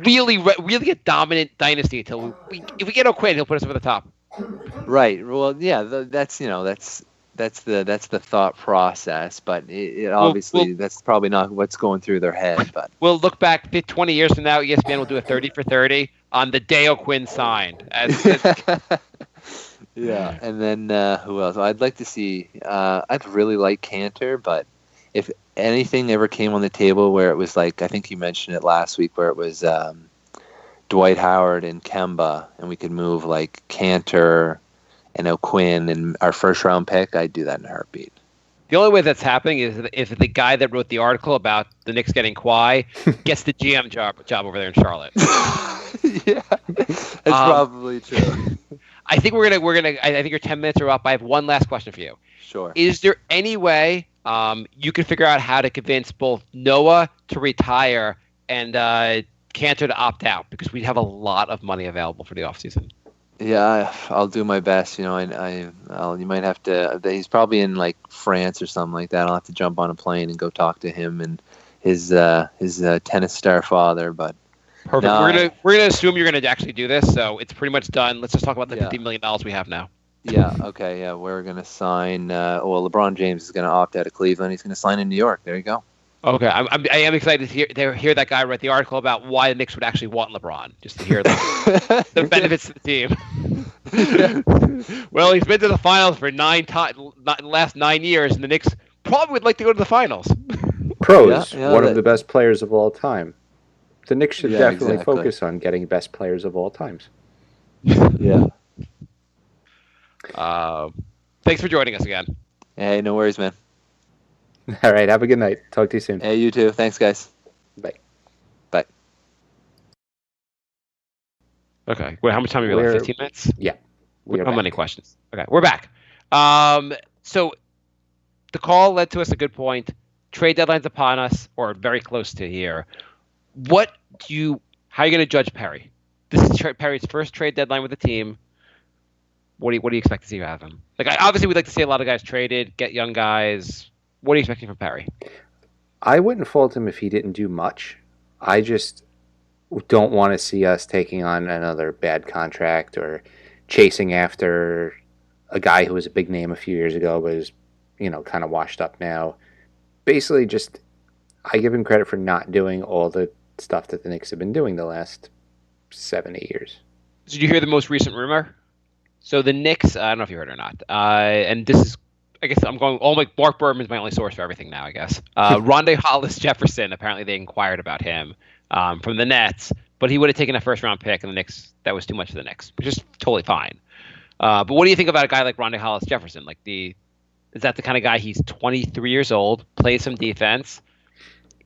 really, really a dominant dynasty until if we get O'Quinn, he'll put us over the top. Right. Well, yeah. That's the thought process, but it obviously that's probably not what's going through their head. But We'll look back 20 years from now. ESPN will do a 30 for 30 on the day O'Quinn signed. yeah. And then who else? I'd like to see. I'd really like Cantor, but if anything ever came on the table where it was like, I think you mentioned it last week, where it was Dwight Howard and Kemba, and we could move like Cantor and O'Quinn and our first round pick, I'd do that in a heartbeat. The only way that's happening is if the guy that wrote the article about the Knicks getting Kawhi gets the GM job over there in Charlotte. Yeah, that's probably true. I think we're gonna. I think your 10 minutes are up. I have one last question for you. Sure. Is there any way you can figure out how to convince both Noah to retire and Cantor to opt out, because we have a lot of money available for the offseason? Yeah, I'll do my best. You might have to. He's probably in like France or something like that. I'll have to jump on a plane and go talk to him and his tennis star father. But perfect. No, we're gonna assume you're gonna actually do this, so it's pretty much done. Let's just talk about the $50 million we have now. Yeah. Okay. Yeah, we're gonna sign. LeBron James is gonna opt out of Cleveland. He's gonna sign in New York. There you go. Okay, I am excited to hear that guy write the article about why the Knicks would actually want LeBron, just to hear the benefits to the team. Well, he's been to the finals for 9 times, the last 9 years, and the Knicks probably would like to go to the finals. Pros, one of the best players of all time. The Knicks should definitely focus on getting best players of all times. Yeah. Thanks for joining us again. Hey, no worries, man. All right, have a good night. Talk to you soon. Hey, you too. Thanks, guys. Bye. Bye. Okay. Wait, how much time have we got? 15 minutes? Yeah. How many questions? Okay, we're back. So the call led to us a good point. Trade deadline's upon us, or very close to here. How are you going to judge Perry? This is Perry's first trade deadline with the team. What do you expect to see out of him? Like, obviously, we'd like to see a lot of guys traded, get young guys. What are you expecting from Perry? I wouldn't fault him if he didn't do much. I just don't want to see us taking on another bad contract or chasing after a guy who was a big name a few years ago but is, kind of washed up now. Basically, just I give him credit for not doing all the stuff that the Knicks have been doing the last 7-8 years. Did you hear the most recent rumor? So the Knicks, I don't know if you heard or not, and this is, I guess I'm going, Mark Berman's my only source for everything now, I guess. Rondae Hollis-Jefferson, apparently they inquired about him from the Nets, but he would have taken a first-round pick, and the Knicks, that was too much for the Knicks, which is totally fine. But what do you think about a guy like Rondae Hollis-Jefferson? Is that the kind of guy, he's 23 years old, plays some defense?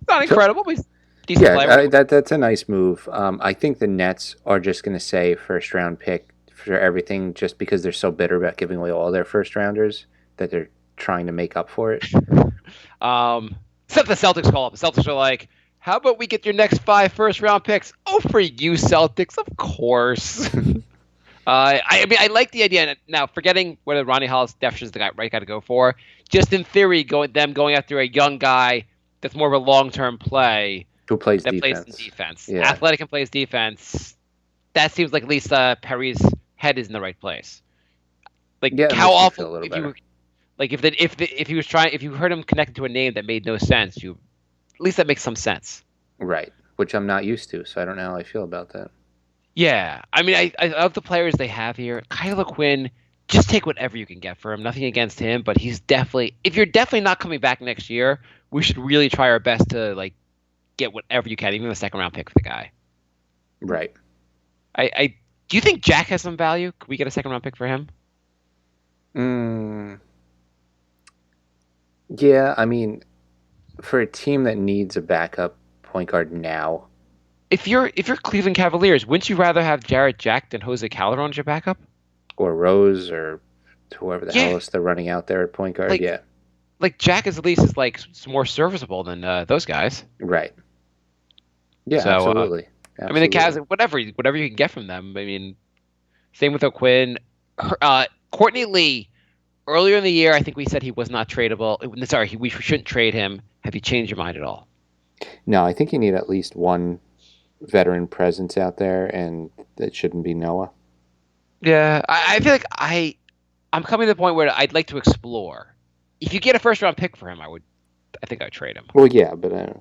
Not incredible, but he's a decent player. That's a nice move. I think the Nets are just going to say first-round pick for everything just because they're so bitter about giving away all their first-rounders that they're trying to make up for it. Except the Celtics call up. The Celtics are like, how about we get your next 5 first-round picks? Oh, for you, Celtics, of course. I like the idea. Now, forgetting whether Rondae Hollis-Jefferson is the right guy to go for, just in theory, going after a young guy that's more of a long-term play. Who plays defense. Plays in defense. Yeah. Athletic and plays defense. That seems like at least Perry's head is in the right place. How awful if you... if you heard him connected to a name that made no sense, at least that makes some sense. Right, which I'm not used to, so I don't know how I feel about that. Yeah, I mean, I of the players they have here, Kyle O'Quinn, just take whatever you can get for him. Nothing against him, but he's definitely, if you're definitely not coming back next year, we should really try our best to get whatever you can, even a second round pick for the guy. Right. Do you think Jack has some value? Could we get a second round pick for him? Yeah, I mean, for a team that needs a backup point guard now. If you're Cleveland Cavaliers, wouldn't you rather have Jarrett Jack than Jose Calderon as your backup? Or Rose or whoever the hell else they're running out there at point guard, yeah. Jack at least is more serviceable than those guys. Right. Yeah, so, absolutely. I mean, the Cavs, whatever you can get from them. I mean, same with O'Quinn. Courtney Lee, earlier in the year, I think we said he was not tradable. Sorry, we shouldn't trade him. Have you changed your mind at all? No, I think you need at least one veteran presence out there, and that shouldn't be Noah. Yeah, I feel like I'm coming to the point where I'd like to explore. If you get a first round pick for him, I think I'd trade him. Well, yeah, but I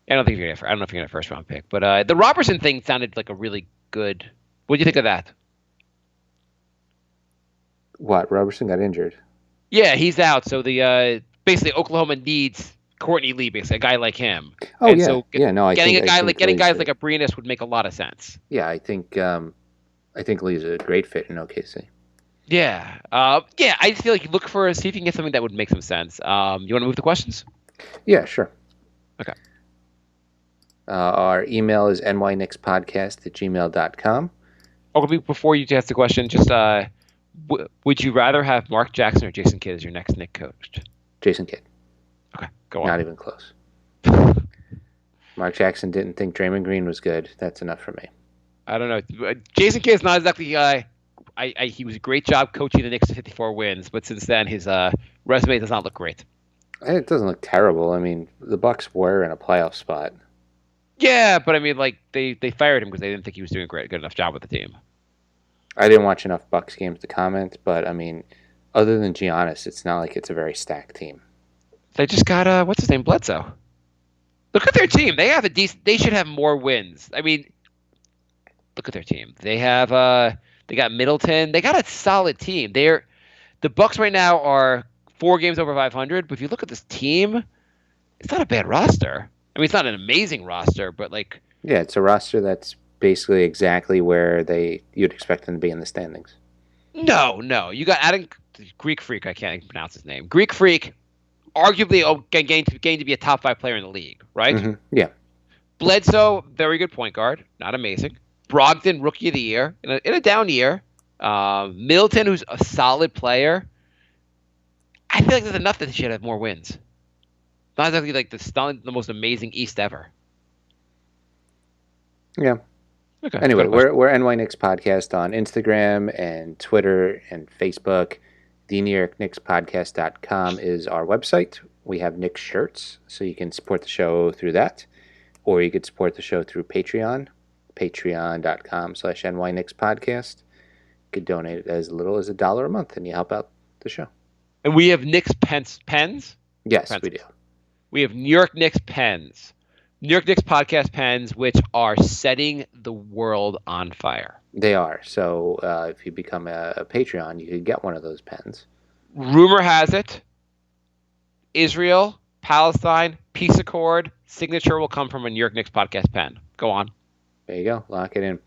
don't think you're gonna. I don't know if you're gonna get a first round pick, but the Robertson thing sounded like a really good. What do you think of that? what? Robertson got injured. Yeah, he's out. So the basically Oklahoma needs Courtney Lee, basically a guy like him. Oh And yeah, so No, I getting think, a guy like getting Lee's guys like Abrinas would make a lot of sense. Yeah, I think Lee's a great fit in OKC. Yeah, yeah. I just feel like you look for see if you can get something that would make some sense. You want to move the questions? Yeah, sure. Okay. Our email is nyknickspodcast@gmail.com. Oh, before you ask the question, just would you rather have Mark Jackson or Jason Kidd as your next Knicks coach? Jason Kidd. Okay, go on. Not even close. Mark Jackson didn't think Draymond Green was good. That's enough for me. I don't know. Jason Kidd is not exactly the guy. He was a great job coaching the Knicks to 54 wins, but since then his resume does not look great. It doesn't look terrible. I mean, the Bucks were in a playoff spot. Yeah, but I mean, like they fired him because they didn't think he was doing a good enough job with the team. I didn't watch enough Bucks games to comment, but I mean, other than Giannis, it's not like it's a very stacked team. They just got what's his name, Bledsoe. Look at their team. They have a decent. They should have more wins. I mean, look at their team. They have they got Middleton. They got a solid team. The Bucks right now are 4 games over 500. But if you look at this team, it's not a bad roster. I mean, it's not an amazing roster, but like Yeah, it's a roster that's basically exactly where you'd expect them to be in the standings. no. You got Adam Greek Freak. I can't even pronounce his name. Greek Freak, arguably going to be a top 5 player in the league, right? Mm-hmm. Yeah. Bledsoe, very good point guard, not amazing. Brogdon, rookie of the year in a down year. Middleton, who's a solid player. I feel like there's enough that they should have more wins. Not exactly like the most amazing East ever. Yeah. Okay. Anyway, we're NY Knicks Podcast on Instagram and Twitter and Facebook. TheNewYorkKnicksPodcast.com is our website. We have Knicks shirts, so you can support the show through that. Or you could support the show through Patreon, patreon.com/NY Knicks Podcast. You could donate as little as $1 a month, and you help out the show. And we have Knicks pens. Yes, Pens. we do. We have New York Knicks pens. New York Knicks podcast pens, which are setting the world on fire. They are. So if you become a Patreon, you could get one of those pens. Rumor has it, Israel, Palestine, peace accord, signature will come from a New York Knicks podcast pen. Go on. There you go. Lock it in.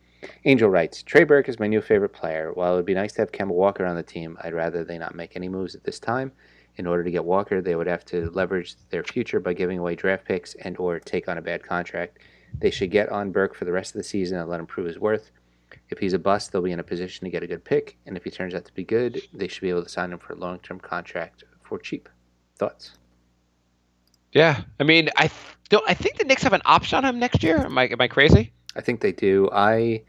Angel writes, Trey Burke is my new favorite player. While it would be nice to have Kemba Walker on the team, I'd rather they not make any moves at this time. In order to get Walker, they would have to leverage their future by giving away draft picks and or take on a bad contract. They should get on Burke for the rest of the season and let him prove his worth. If he's a bust, they'll be in a position to get a good pick, and if he turns out to be good, they should be able to sign him for a long-term contract for cheap. Thoughts? Yeah, I mean, I think the Knicks have an option on him next year. Am I crazy? I think they do. I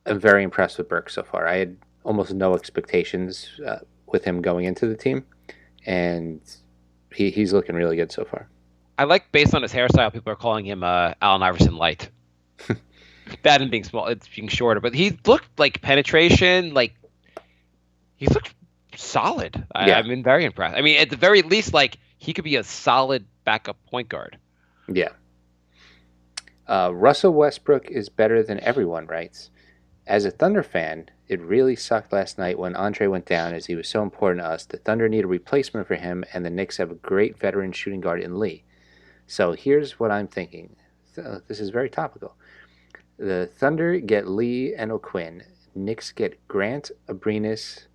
am very impressed with Burke so far. I had almost no expectations with him going into the team, and he's looking really good so far. I like, based on his hairstyle, people are calling him Allen Iverson light. Bad in being small, it's being shorter, but he looked like penetration, like he looked solid. Yeah. I've been very impressed. I mean, at the very least, like he could be a solid backup point guard. Yeah. Russell Westbrook is better than everyone writes. As a Thunder fan, it really sucked last night when Andre went down, as he was so important to us. The Thunder need a replacement for him, and the Knicks have a great veteran shooting guard in Lee. So here's what I'm thinking. This is very topical. The Thunder get Lee and O'Quinn. Knicks get Grant, Abrinas,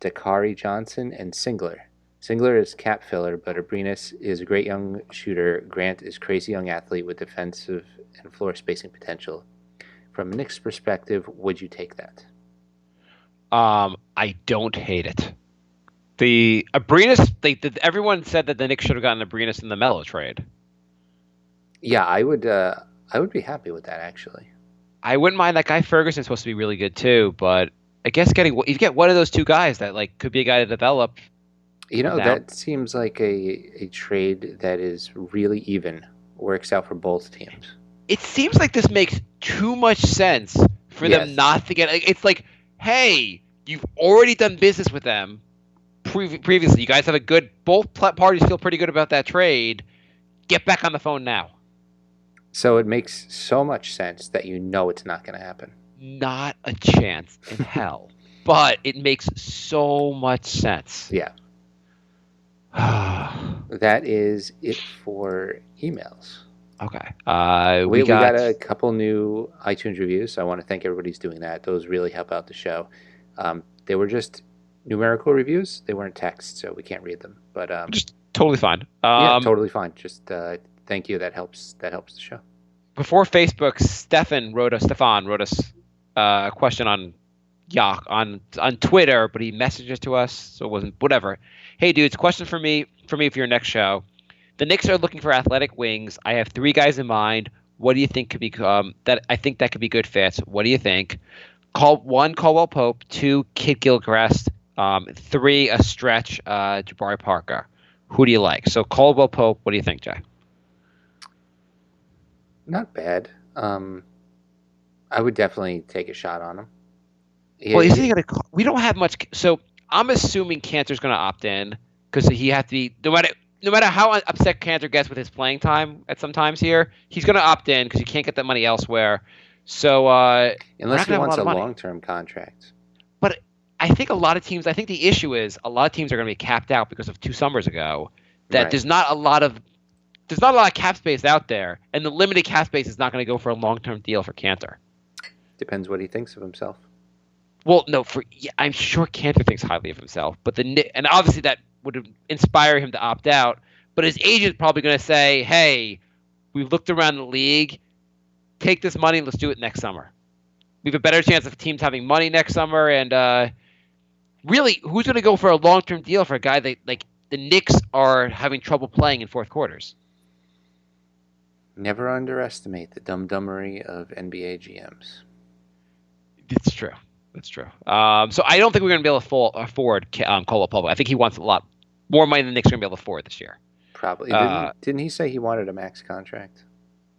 Dakari Johnson, and Singler. Singler is cap filler, but Abrinas is a great young shooter. Grant is crazy young athlete with defensive and floor spacing potential. From a Knicks perspective, would you take that? I don't hate it. The Abrinas, everyone said that the Knicks should have gotten Abrinas in the Melo trade. Yeah, I would be happy with that, actually. I wouldn't mind that guy. Ferguson's supposed to be really good too, but I guess you get one of those two guys that like could be a guy to develop. You know, that seems like a trade that is really even. Works out for both teams. It seems like this makes too much sense for them not to get. It's like hey, you've already done business with them previously. You guys have a good, both parties feel pretty good about that trade. Get back on the phone now. So it makes so much sense that you know it's not going to happen. Not a chance in hell. But it makes so much sense. Yeah. That is it for emails. Okay. We got a couple new iTunes reviews, so I want to thank everybody who's doing that. Those really help out the show. They were just numerical reviews. They weren't text, so we can't read them. But just totally fine. Yeah, totally fine. Just thank you. That helps the show. Before Facebook, Stefan wrote us a question on Twitter, but he messaged it to us, so it wasn't whatever. Hey dudes, question for me for your next show. The Knicks are looking for athletic wings. I have 3 guys in mind. What do you think could be that I think that could be good fits? What do you think? 1, Caldwell Pope. 2, Kid Gilchrist. 3, a stretch, Jabari Parker. Who do you like? So Caldwell Pope. What do you think, Jay? Not bad. I would definitely take a shot on him. Well, is he gonna? We don't have much. So I'm assuming Cantor's going to opt in because he has to be no matter how upset Cantor gets with his playing time at some times here, he's going to opt in because he can't get that money elsewhere. So unless he wants a long-term contract. But I think the issue is a lot of teams are going to be capped out because of 2 summers ago. That Right. there's not a lot of cap space out there, and the limited cap space is not going to go for a long-term deal for Cantor. Depends what he thinks of himself. Well, no, I'm sure Cantor thinks highly of himself, but and obviously that would inspire him to opt out. But his agent's probably going to say, "Hey, we've looked around the league. Take this money and let's do it next summer. We have a better chance of teams having money next summer." And really, who's going to go for a long-term deal for a guy that like the Knicks are having trouble playing in fourth quarters? Never underestimate the dumbery of NBA GMs. It's true. That's true. So I don't think we're going to be able to afford Caldwell Pope. I think he wants a lot more money than the Knicks are going to be able to afford this year. Probably. Didn't he say he wanted a max contract?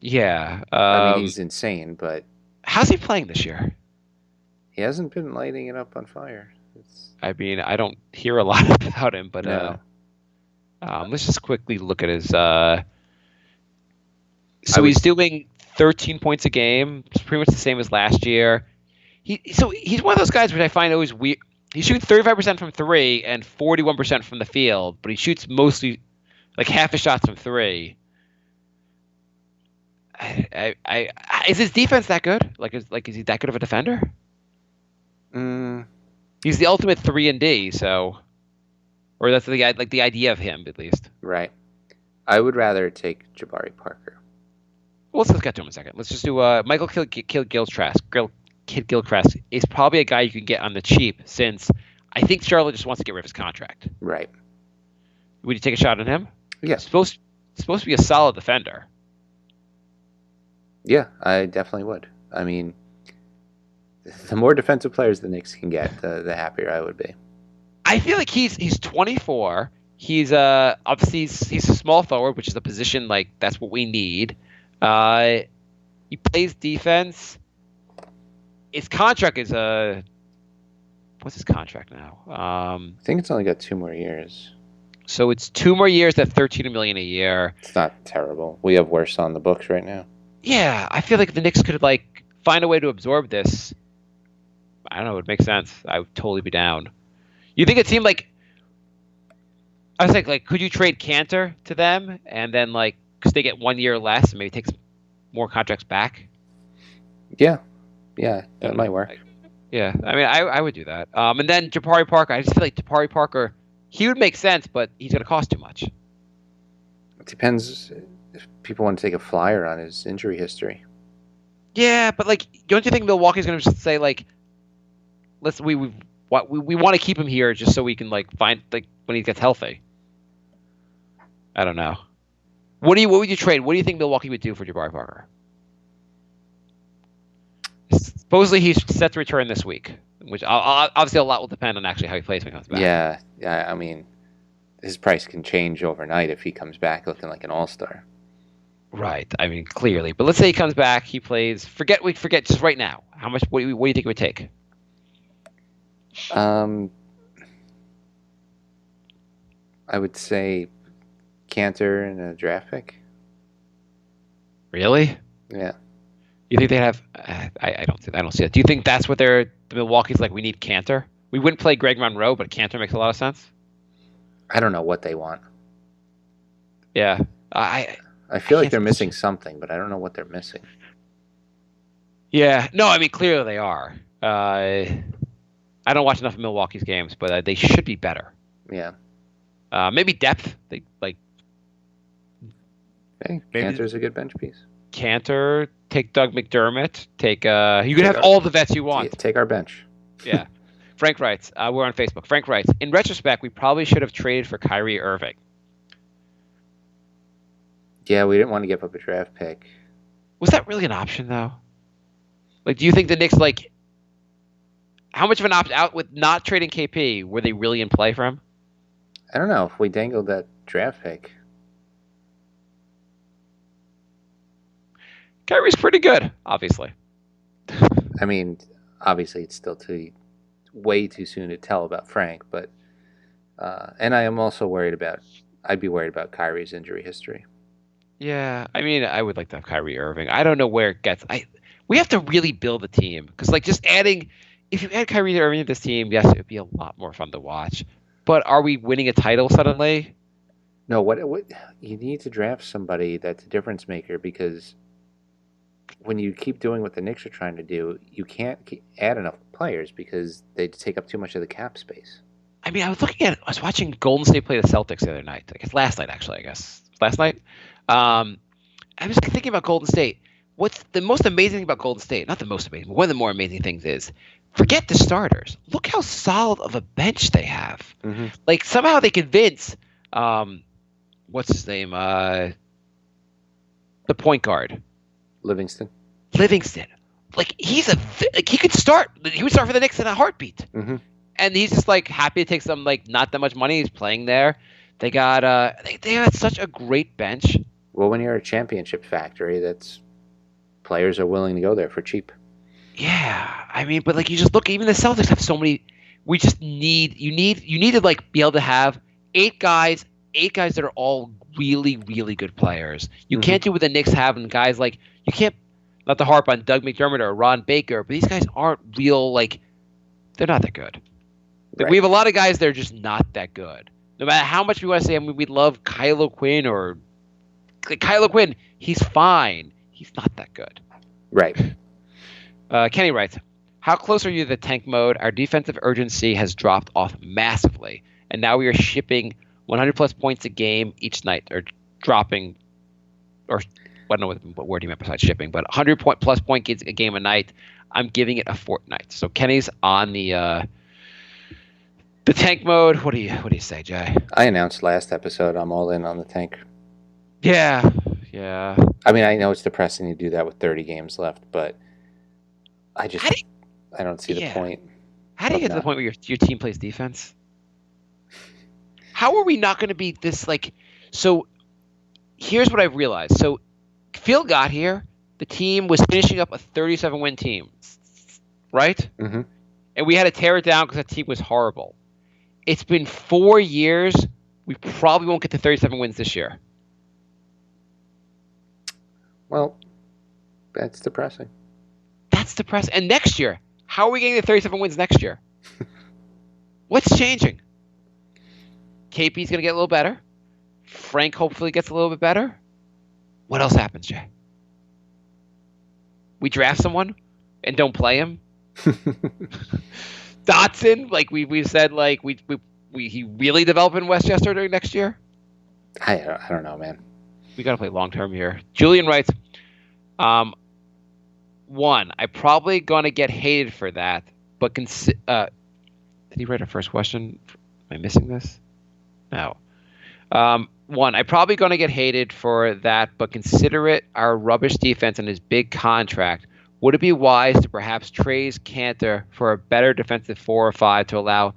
Yeah. I mean, he's insane, but how's he playing this year? He hasn't been lighting it up on fire. I mean, I don't hear a lot about him, but no. Let's just quickly look at his. So he's doing 13 points a game. It's pretty much the same as last year. He's one of those guys which I find always weird. He shoots 35% from 3 and 41% from the field, but he shoots mostly like half his shots from 3. Is his defense that good? Is he that good of a defender? He's the ultimate 3-and-D, so, or that's the idea of him at least. Right. I would rather take Jabari Parker. Well, let's get to him in a second. Let's just do Michael Kid Gilchrist is probably a guy you can get on the cheap since I think Charlotte just wants to get rid of his contract. Right. Would you take a shot on him? Yeah. Supposed to be a solid defender. Yeah, I definitely would. I mean, the more defensive players the Knicks can get, the happier I would be. I feel like he's 24. He's obviously he's a small forward, which is a position like that's what we need. He plays defense. His contract is what's his contract now? I think it's only got 2 more years. So it's 2 more years at $13 million a year. It's not terrible. We have worse on the books right now. Yeah, I feel like the Knicks could find a way to absorb this. I don't know. It would make sense. I would totally be down. You think it seemed like I was like, could you trade Cantor to them and then because they get 1 year less and maybe take some more contracts back? Yeah, that might work. Yeah, I mean, I would do that. And then Jabari Parker. I just feel like Jabari Parker, he would make sense, but he's going to cost too much. It depends if people want to take a flyer on his injury history. Yeah, but don't you think Milwaukee's going to just say we want to keep him here just so we can find when he gets healthy? I don't know. What would you trade? What do you think Milwaukee would do for Jabari Parker? Supposedly he's set to return this week, which obviously a lot will depend on actually how he plays when he comes back. Yeah. I mean, his price can change overnight if he comes back looking like an all-star. Right. I mean, clearly. But let's say he comes back, he plays. Forget just right now. How much? What do you think it would take? I would say Cantor and a draft pick. Really? Yeah. You think they have? I don't see that. Do you think that's what the Milwaukee's like? We need Cantor. We wouldn't play Greg Monroe, but Cantor makes a lot of sense. I don't know what they want. Yeah. I feel like can't they're think- missing something, but I don't know what they're missing. Yeah. No, I mean clearly they are. I don't watch enough of Milwaukee's games, but they should be better. Yeah. Maybe depth. They like Hey, Maybe- Cantor's a good bench piece. Cantor. Take Doug McDermott. Take you can have all the vets you want. Take our bench. Yeah. Frank writes, we're on Facebook. Frank writes, in retrospect, we probably should have traded for Kyrie Irving. Yeah, we didn't want to give up a draft pick. Was that really an option, though? Like, do you think the Knicks, like, how much of an opt out with not trading KP? Were they really in play for him? I don't know if we dangled that draft pick. Kyrie's pretty good, obviously. I mean, obviously, it's still way too soon to tell about Frank, but and I am also I'd be worried about Kyrie's injury history. Yeah, I mean, I would like to have Kyrie Irving. I don't know where it gets. We have to really build a team because, like, just adding. If you add Kyrie Irving to this team, yes, it would be a lot more fun to watch. But are we winning a title suddenly? No, what you need to draft somebody that's a difference maker because when you keep doing what the Knicks are trying to do, you can't add enough players because they take up too much of the cap space. I mean, I was watching Golden State play the Celtics the other night. I guess last night, actually. Last night. I was thinking about Golden State. What's the most amazing thing about Golden State? Not the most amazing, but one of the more amazing things is forget the starters. Look how solid of a bench they have. Mm-hmm. Like somehow they convince what's his name? The point guard. Livingston. Like he could start. He would start for the Knicks in a heartbeat. Mm-hmm. And he's just like happy to take some like not that much money. He's playing there. They got they had such a great bench. Well, when you're a championship factory, that's players are willing to go there for cheap. Yeah, I mean, but like you just look, even the Celtics have so many. We just need you need to like be able to have eight guys that are all really really good players. You can't do what the Knicks have, and guys like you can't. Not to harp on Doug McDermott or Ron Baker, but these guys aren't real. Like they're not that good. Like, we have a lot of guys that are just not that good. No matter how much we want to say, I mean, we love Kylo Quinn or like, Kylo Quinn. He's fine. He's not that good. Right. Kenny writes, how close are you to the tank mode? Our defensive urgency has dropped off massively, and now we are shipping 100-plus points a game each night, or dropping, or I don't know what word he meant besides shipping, but 100-plus point a game a night. I'm giving it a fortnight. So Kenny's on the tank mode. What do you say, Jay? I announced last episode I'm all in on the tank. Yeah. I mean, I know it's depressing to do that with 30 games left, but I don't see the point. How do you get to the point where your team plays defense? How are we not going to be this like? So here's what I've realized. So Phil got here. The team was finishing up a 37-win team, right? Mm-hmm. And we had to tear it down because that team was horrible. It's been 4 years. We probably won't get to 37 wins this year. Well, that's depressing. And next year, how are we getting to 37 wins next year? What's changing? KP's going to get a little better. Frank hopefully gets a little bit better. What else happens, Jay? We draft someone and don't play him. Dotson, like we've said, like he really develop in Westchester during next year. I don't know, man. We got to play long term here. Julian writes, one, I'm probably gonna get hated for that, but did he write our first question? Am I missing this? No. One, I'm probably gonna get hated for that, but consider it our rubbish defense and his big contract. Would it be wise to perhaps trade Cantor for a better defensive 4 or 5 to allow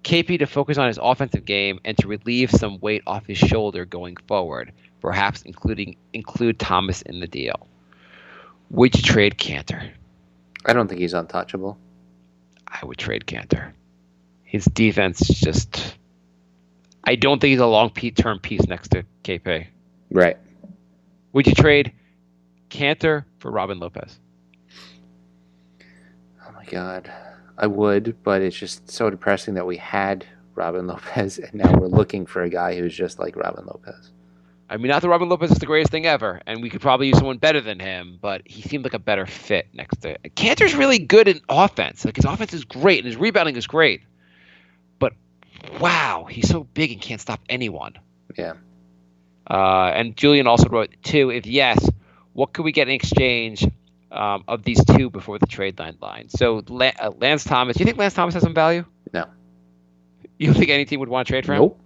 KP to focus on his offensive game and to relieve some weight off his shoulder going forward? Perhaps include Thomas in the deal. Would you trade Cantor? I don't think he's untouchable. I would trade Cantor. His defense is just. I don't think he's a long-term piece next to KP. Right. Would you trade Cantor for Robin Lopez? Oh my God, I would, but it's just so depressing that we had Robin Lopez and now we're looking for a guy who's just like Robin Lopez. I mean, not that Robin Lopez is the greatest thing ever, and we could probably use someone better than him, but he seemed like a better fit next to Cantor's really good in offense. Like, his offense is great, and his rebounding is great. But, wow, he's so big and can't stop anyone. Yeah. And Julian also wrote, too, if yes, what could we get in exchange of these two before the trade deadline? So, Lance Thomas, do you think Lance Thomas has some value? No. You don't think any team would want to trade for him? Nope.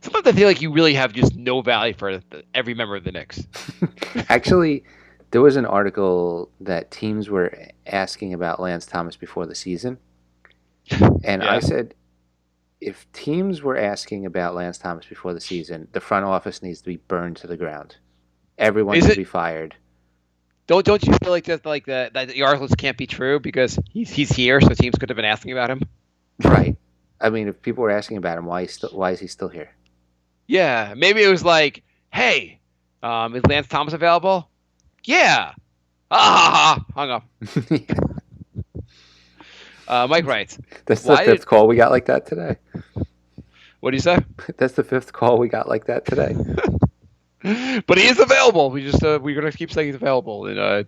Sometimes I feel like you really have just no value for every member of the Knicks. Actually, there was an article that teams were asking about Lance Thomas before the season. And Yeah. I said, if teams were asking about Lance Thomas before the season, the front office needs to be burned to the ground. Everyone should be fired. Don't you feel like that the articles can't be true because he's here, so teams could have been asking about him? Right. I mean, if people were asking about him, why is he still here? Yeah, maybe it was like, hey, is Lance Thomas available? Yeah. Hung up. Mike writes. That's the fifth call we got like that today. What do you say? That's the fifth call we got like that today. But he is available. We're gonna keep saying he's available. And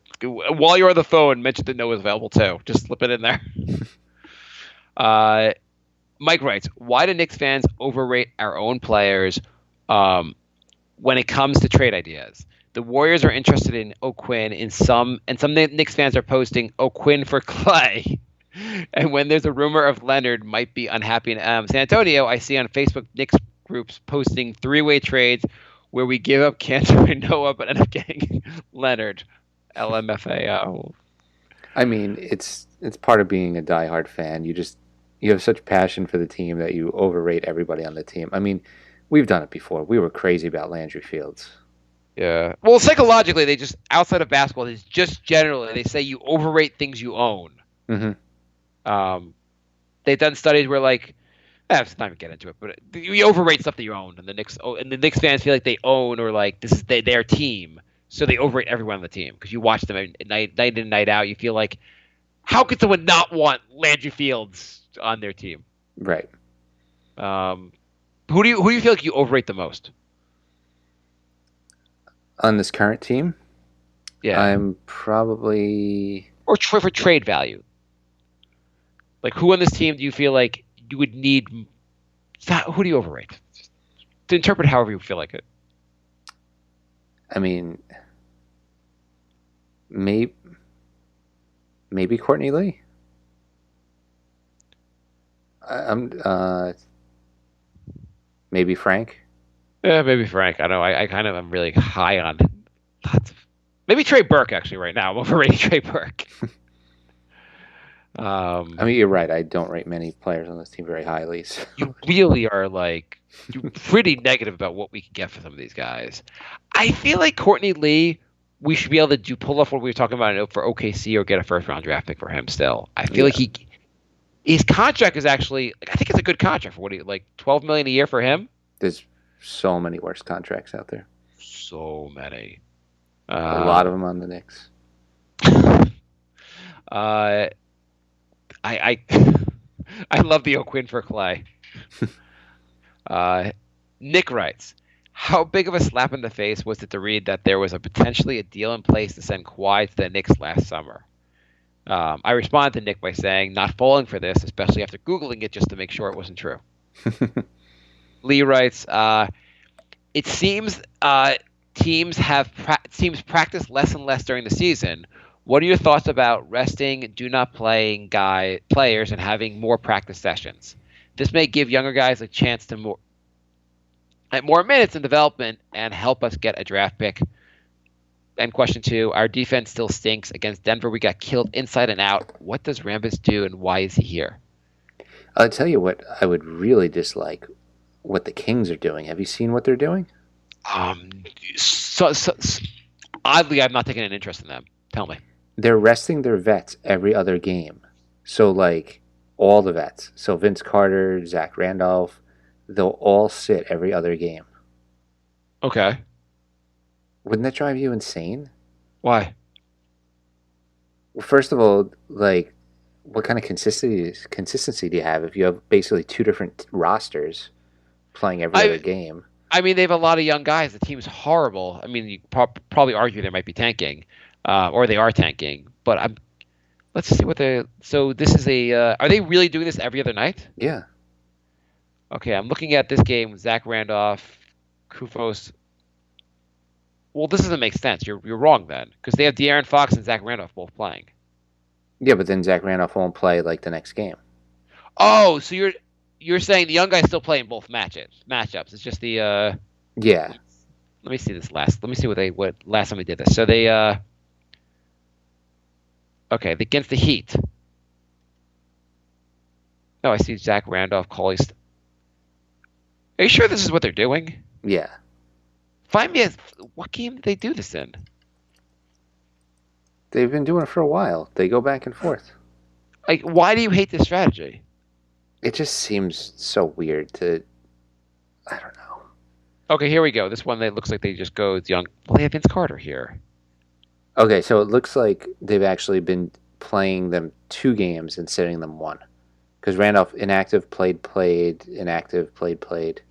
while you're on the phone, mention that Noah's available too. Just slip it in there. Mike writes, why do Knicks fans overrate our own players when it comes to trade ideas? The Warriors are interested in O'Quinn and some Knicks fans are posting O'Quinn for Clay. And when there's a rumor of Leonard might be unhappy in San Antonio, I see on Facebook Knicks groups posting three-way trades where we give up Cantor and Noah but end up getting Leonard. LMFAO. I mean, it's part of being a diehard fan. You have such passion for the team that you overrate everybody on the team. I mean, we've done it before. We were crazy about Landry Fields. Yeah. Well, psychologically, they just, outside of basketball, it's just generally, they say you overrate things you own. Mm-hmm. They've done studies where, like, it's not even get into it, but you overrate stuff that you own, and the Knicks fans feel like they own or like this is their team, so they overrate everyone on the team because you watch them night in and night out. You feel like, how could someone not want Landry Fields on their team? Right. Who do you feel like you overrate the most on this current team? Yeah, I'm probably for trade value. Like, who on this team do you feel like you would need? Who do you overrate? To interpret however you feel like it. I mean, maybe Courtney Lee. I'm maybe Frank. Yeah, maybe Frank. I know. I kind of am really high on lots of. Maybe Trey Burke actually right now. I'm overrating Trey Burke. I mean, you're right. I don't rate many players on this team very highly. So. You really are you're pretty negative about what we can get for some of these guys. I feel like Courtney Lee, we should be able to pull off what we were talking about for OKC or get a first round draft pick for him still. I feel like his contract is actually, I think it's a good contract for $12 million a year for him. There's so many worse contracts out there. So many. A lot of them on the Knicks. I love the O'Quinn for Clay. Nick writes, how big of a slap in the face was it to read that there was potentially a deal in place to send Kawhi to the Knicks last summer? I responded to Nick by saying, not falling for this, especially after Googling it just to make sure it wasn't true. Lee writes, it seems teams practice less and less during the season. What are your thoughts about resting, do not playing players and having more practice sessions? This may give younger guys a chance to more minutes in development and help us get a draft pick. And question 2, our defense still stinks. Against Denver, we got killed inside and out. What does Rambis do and why is he here? I'll tell you what I would really dislike, what the Kings are doing. Have you seen what they're doing? So oddly, I'm not taking an interest in them. Tell me. They're resting their vets every other game. So, like, all the vets. So Vince Carter, Zach Randolph, they'll all sit every other game. Okay. Wouldn't that drive you insane? Why? Well, first of all, like, what kind of consistency do you have if you have basically two different rosters playing every other game? I mean, they have a lot of young guys. The team's horrible. I mean, you probably argue they might be tanking, or they are tanking. But let's see what they. So this is a. Are they really doing this every other night? Yeah. Okay, I'm looking at this game with Zach Randolph, Kufos. Well, this doesn't make sense. You're wrong then, because they have De'Aaron Fox and Zach Randolph both playing. Yeah, but then Zach Randolph won't play like the next game. Oh, so you're saying the young guys still play in both matchups. It's just the Yeah. Let me see this last. Let me see what last time we did this. So they okay, against the Heat. Oh, I see Zach Randolph, Cauley. Are you sure this is what they're doing? Yeah. Find me what game did they do this in? They've been doing it for a while. They go back and forth. Like, why do you hate this strategy? It just seems so weird to. I don't know. Okay, here we go. This one, that looks like they just go with young. Well, they have Vince Carter here. Okay, so it looks like they've actually been playing them 2 games and sitting them 1. Because Randolph inactive, played, inactive, played.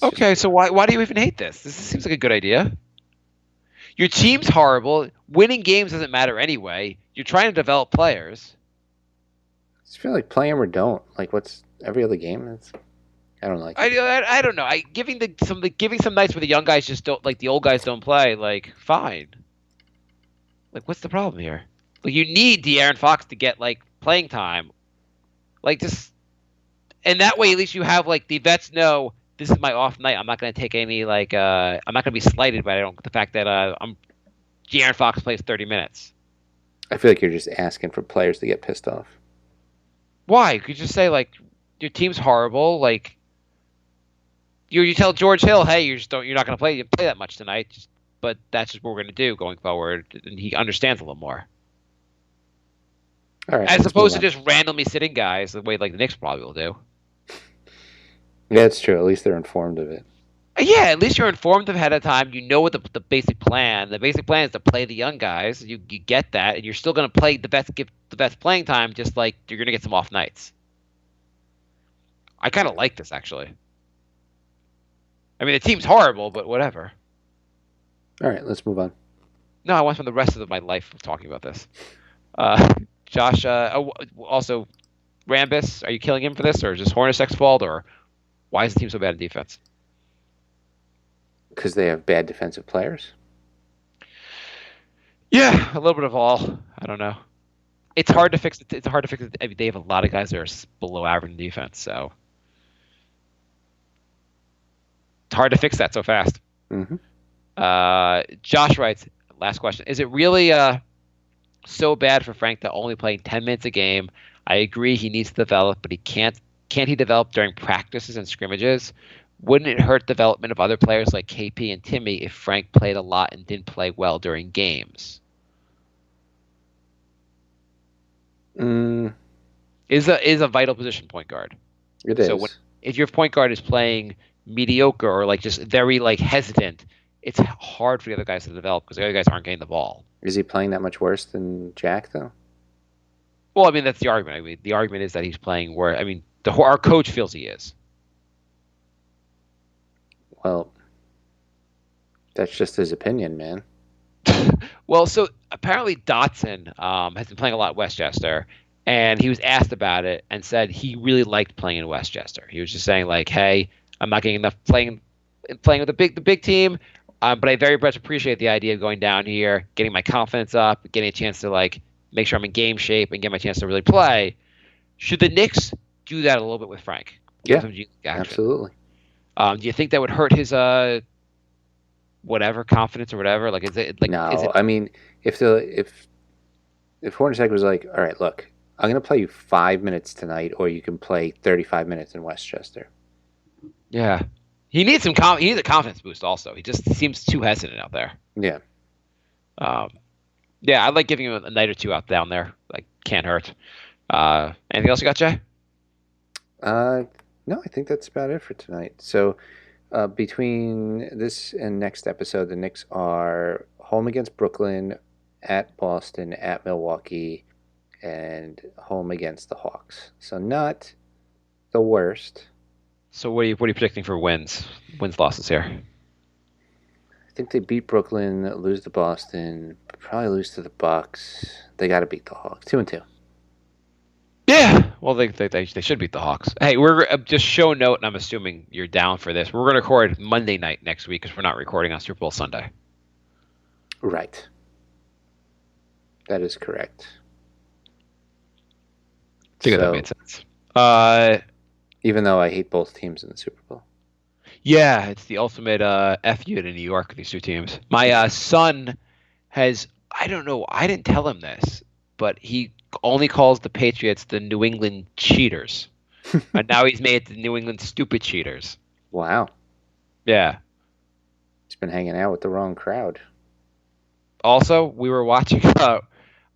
Okay, so why do you even hate this? This seems like a good idea. Your team's horrible. Winning games doesn't matter anyway. You're trying to develop players. I just feel like play them or don't. Like, what's every other game? I don't like it. I don't know. Giving some nights where the young guys just don't, like the old guys don't play. Like, fine. Like, what's the problem here? Like, you need De'Aaron Fox to get like playing time. Like, just, and that way at least you have like the vets know this is my off night. I'm not going to take any I'm not going to be slighted by the fact that De'Aaron Fox plays 30 minutes. I feel like you're just asking for players to get pissed off. Why? You could just say like your team's horrible. Like you tell George Hill, hey, you're not going to play that much tonight. But that's just what we're going to do going forward, and he understands a little more. All right, as opposed to just randomly sitting guys the way like the Knicks probably will do. Yeah, it's true. At least they're informed of it. Yeah, at least you're informed ahead of time. You know what the basic plan. The basic plan is to play the young guys. You get that, and you're still going to play give the best playing time. Just like you're going to get some off nights. I kind of like this actually. I mean, the team's horrible, but whatever. All right, let's move on. No, I want to spend the rest of my life talking about this. Josh, also, Rambus, are you killing him for this, or is this Hornacek's fault, or why is the team so bad at defense? Because they have bad defensive players? Yeah, a little bit of all. I don't know. It's hard to fix. It's hard to fix. I mean, they have a lot of guys that are below average in defense, so it's hard to fix that so fast. Mm-hmm. Josh writes, last question. Is it really so bad for Frank to only play 10 minutes a game? I agree he needs to develop, but he can't he develop during practices and scrimmages? Wouldn't it hurt development of other players like KP and Timmy if Frank played a lot and didn't play well during games? Is a vital position point guard. It is. So if your point guard is playing mediocre or like just very like hesitant, it's hard for the other guys to develop because the other guys aren't getting the ball. Is he playing that much worse than Jack, though? Well, I mean, that's the argument. I mean, the argument is that he's playing where, I mean, our coach feels he is. Well, that's just his opinion, man. Well, so apparently Dotson has been playing a lot at Westchester, and he was asked about it and said he really liked playing in Westchester. He was just saying, like, hey, I'm not getting enough playing with the big team, but I very much appreciate the idea of going down here, getting my confidence up, getting a chance to like make sure I'm in game shape and get my chance to really play. Should the Knicks do that a little bit with Frank? Yeah, absolutely. Do you think that would hurt his whatever confidence or whatever? Like, is it like? No, I mean, if Hornacek was like, all right, look, I'm going to play you 5 minutes tonight, or you can play 35 minutes in Westchester. Yeah, he needs some. He needs a confidence boost. Also, he just seems too hesitant out there. Yeah. Yeah, I like giving him a night or two out down there. Like, can't hurt. Anything else you got, Jay? No, I think that's about it for tonight. So, between this and next episode, the Knicks are home against Brooklyn, at Boston, at Milwaukee, and home against the Hawks. So not the worst. So what are you predicting for wins losses here? I think they beat Brooklyn, lose to Boston, probably lose to the Bucks. They got to beat the Hawks. 2-2. Yeah, well, they should beat the Hawks. Hey, we're just show note, and I'm assuming you're down for this. We're going to record Monday night next week because we're not recording on Super Bowl Sunday. Right. That is correct. I think that made sense. Even though I hate both teams in the Super Bowl. Yeah, it's the ultimate F you to New York, these two teams. My son has, I don't know, I didn't tell him this, but he only calls the Patriots the New England cheaters. And now he's made the New England stupid cheaters. Wow. Yeah. He's been hanging out with the wrong crowd. Also, we were watching,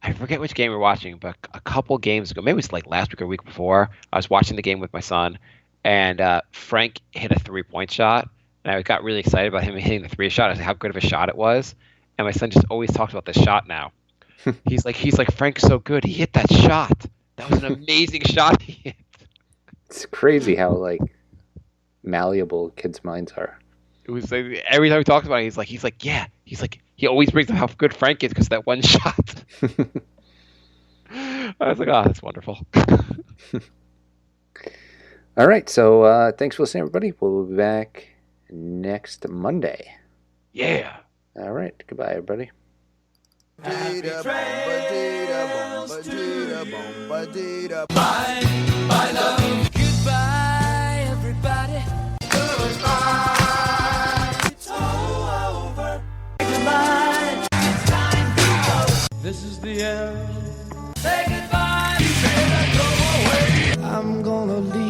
I forget which game we were watching, but a couple games ago, maybe it was like last week or week before, I was watching the game with my son, and Frank hit a 3-point shot, and I got really excited about him hitting the 3 shot. I was like, how good of a shot it was. And my son just always talks about this shot now. He's like, Frank's so good. He hit that shot. That was an amazing shot he hit. It's crazy how malleable kids' minds are. It was like, every time he talks about it, he's like, yeah. He's like, he always brings up how good Frank is because of that one shot. I was like, oh, that's wonderful. All right, so thanks for listening, everybody. We'll be back next Monday. Yeah. All right, goodbye, everybody. Goodbye, everybody. Goodbye. It's all over. Goodbye. It's time to go. This is the end. Say goodbye. You better go away. I'm gonna leave.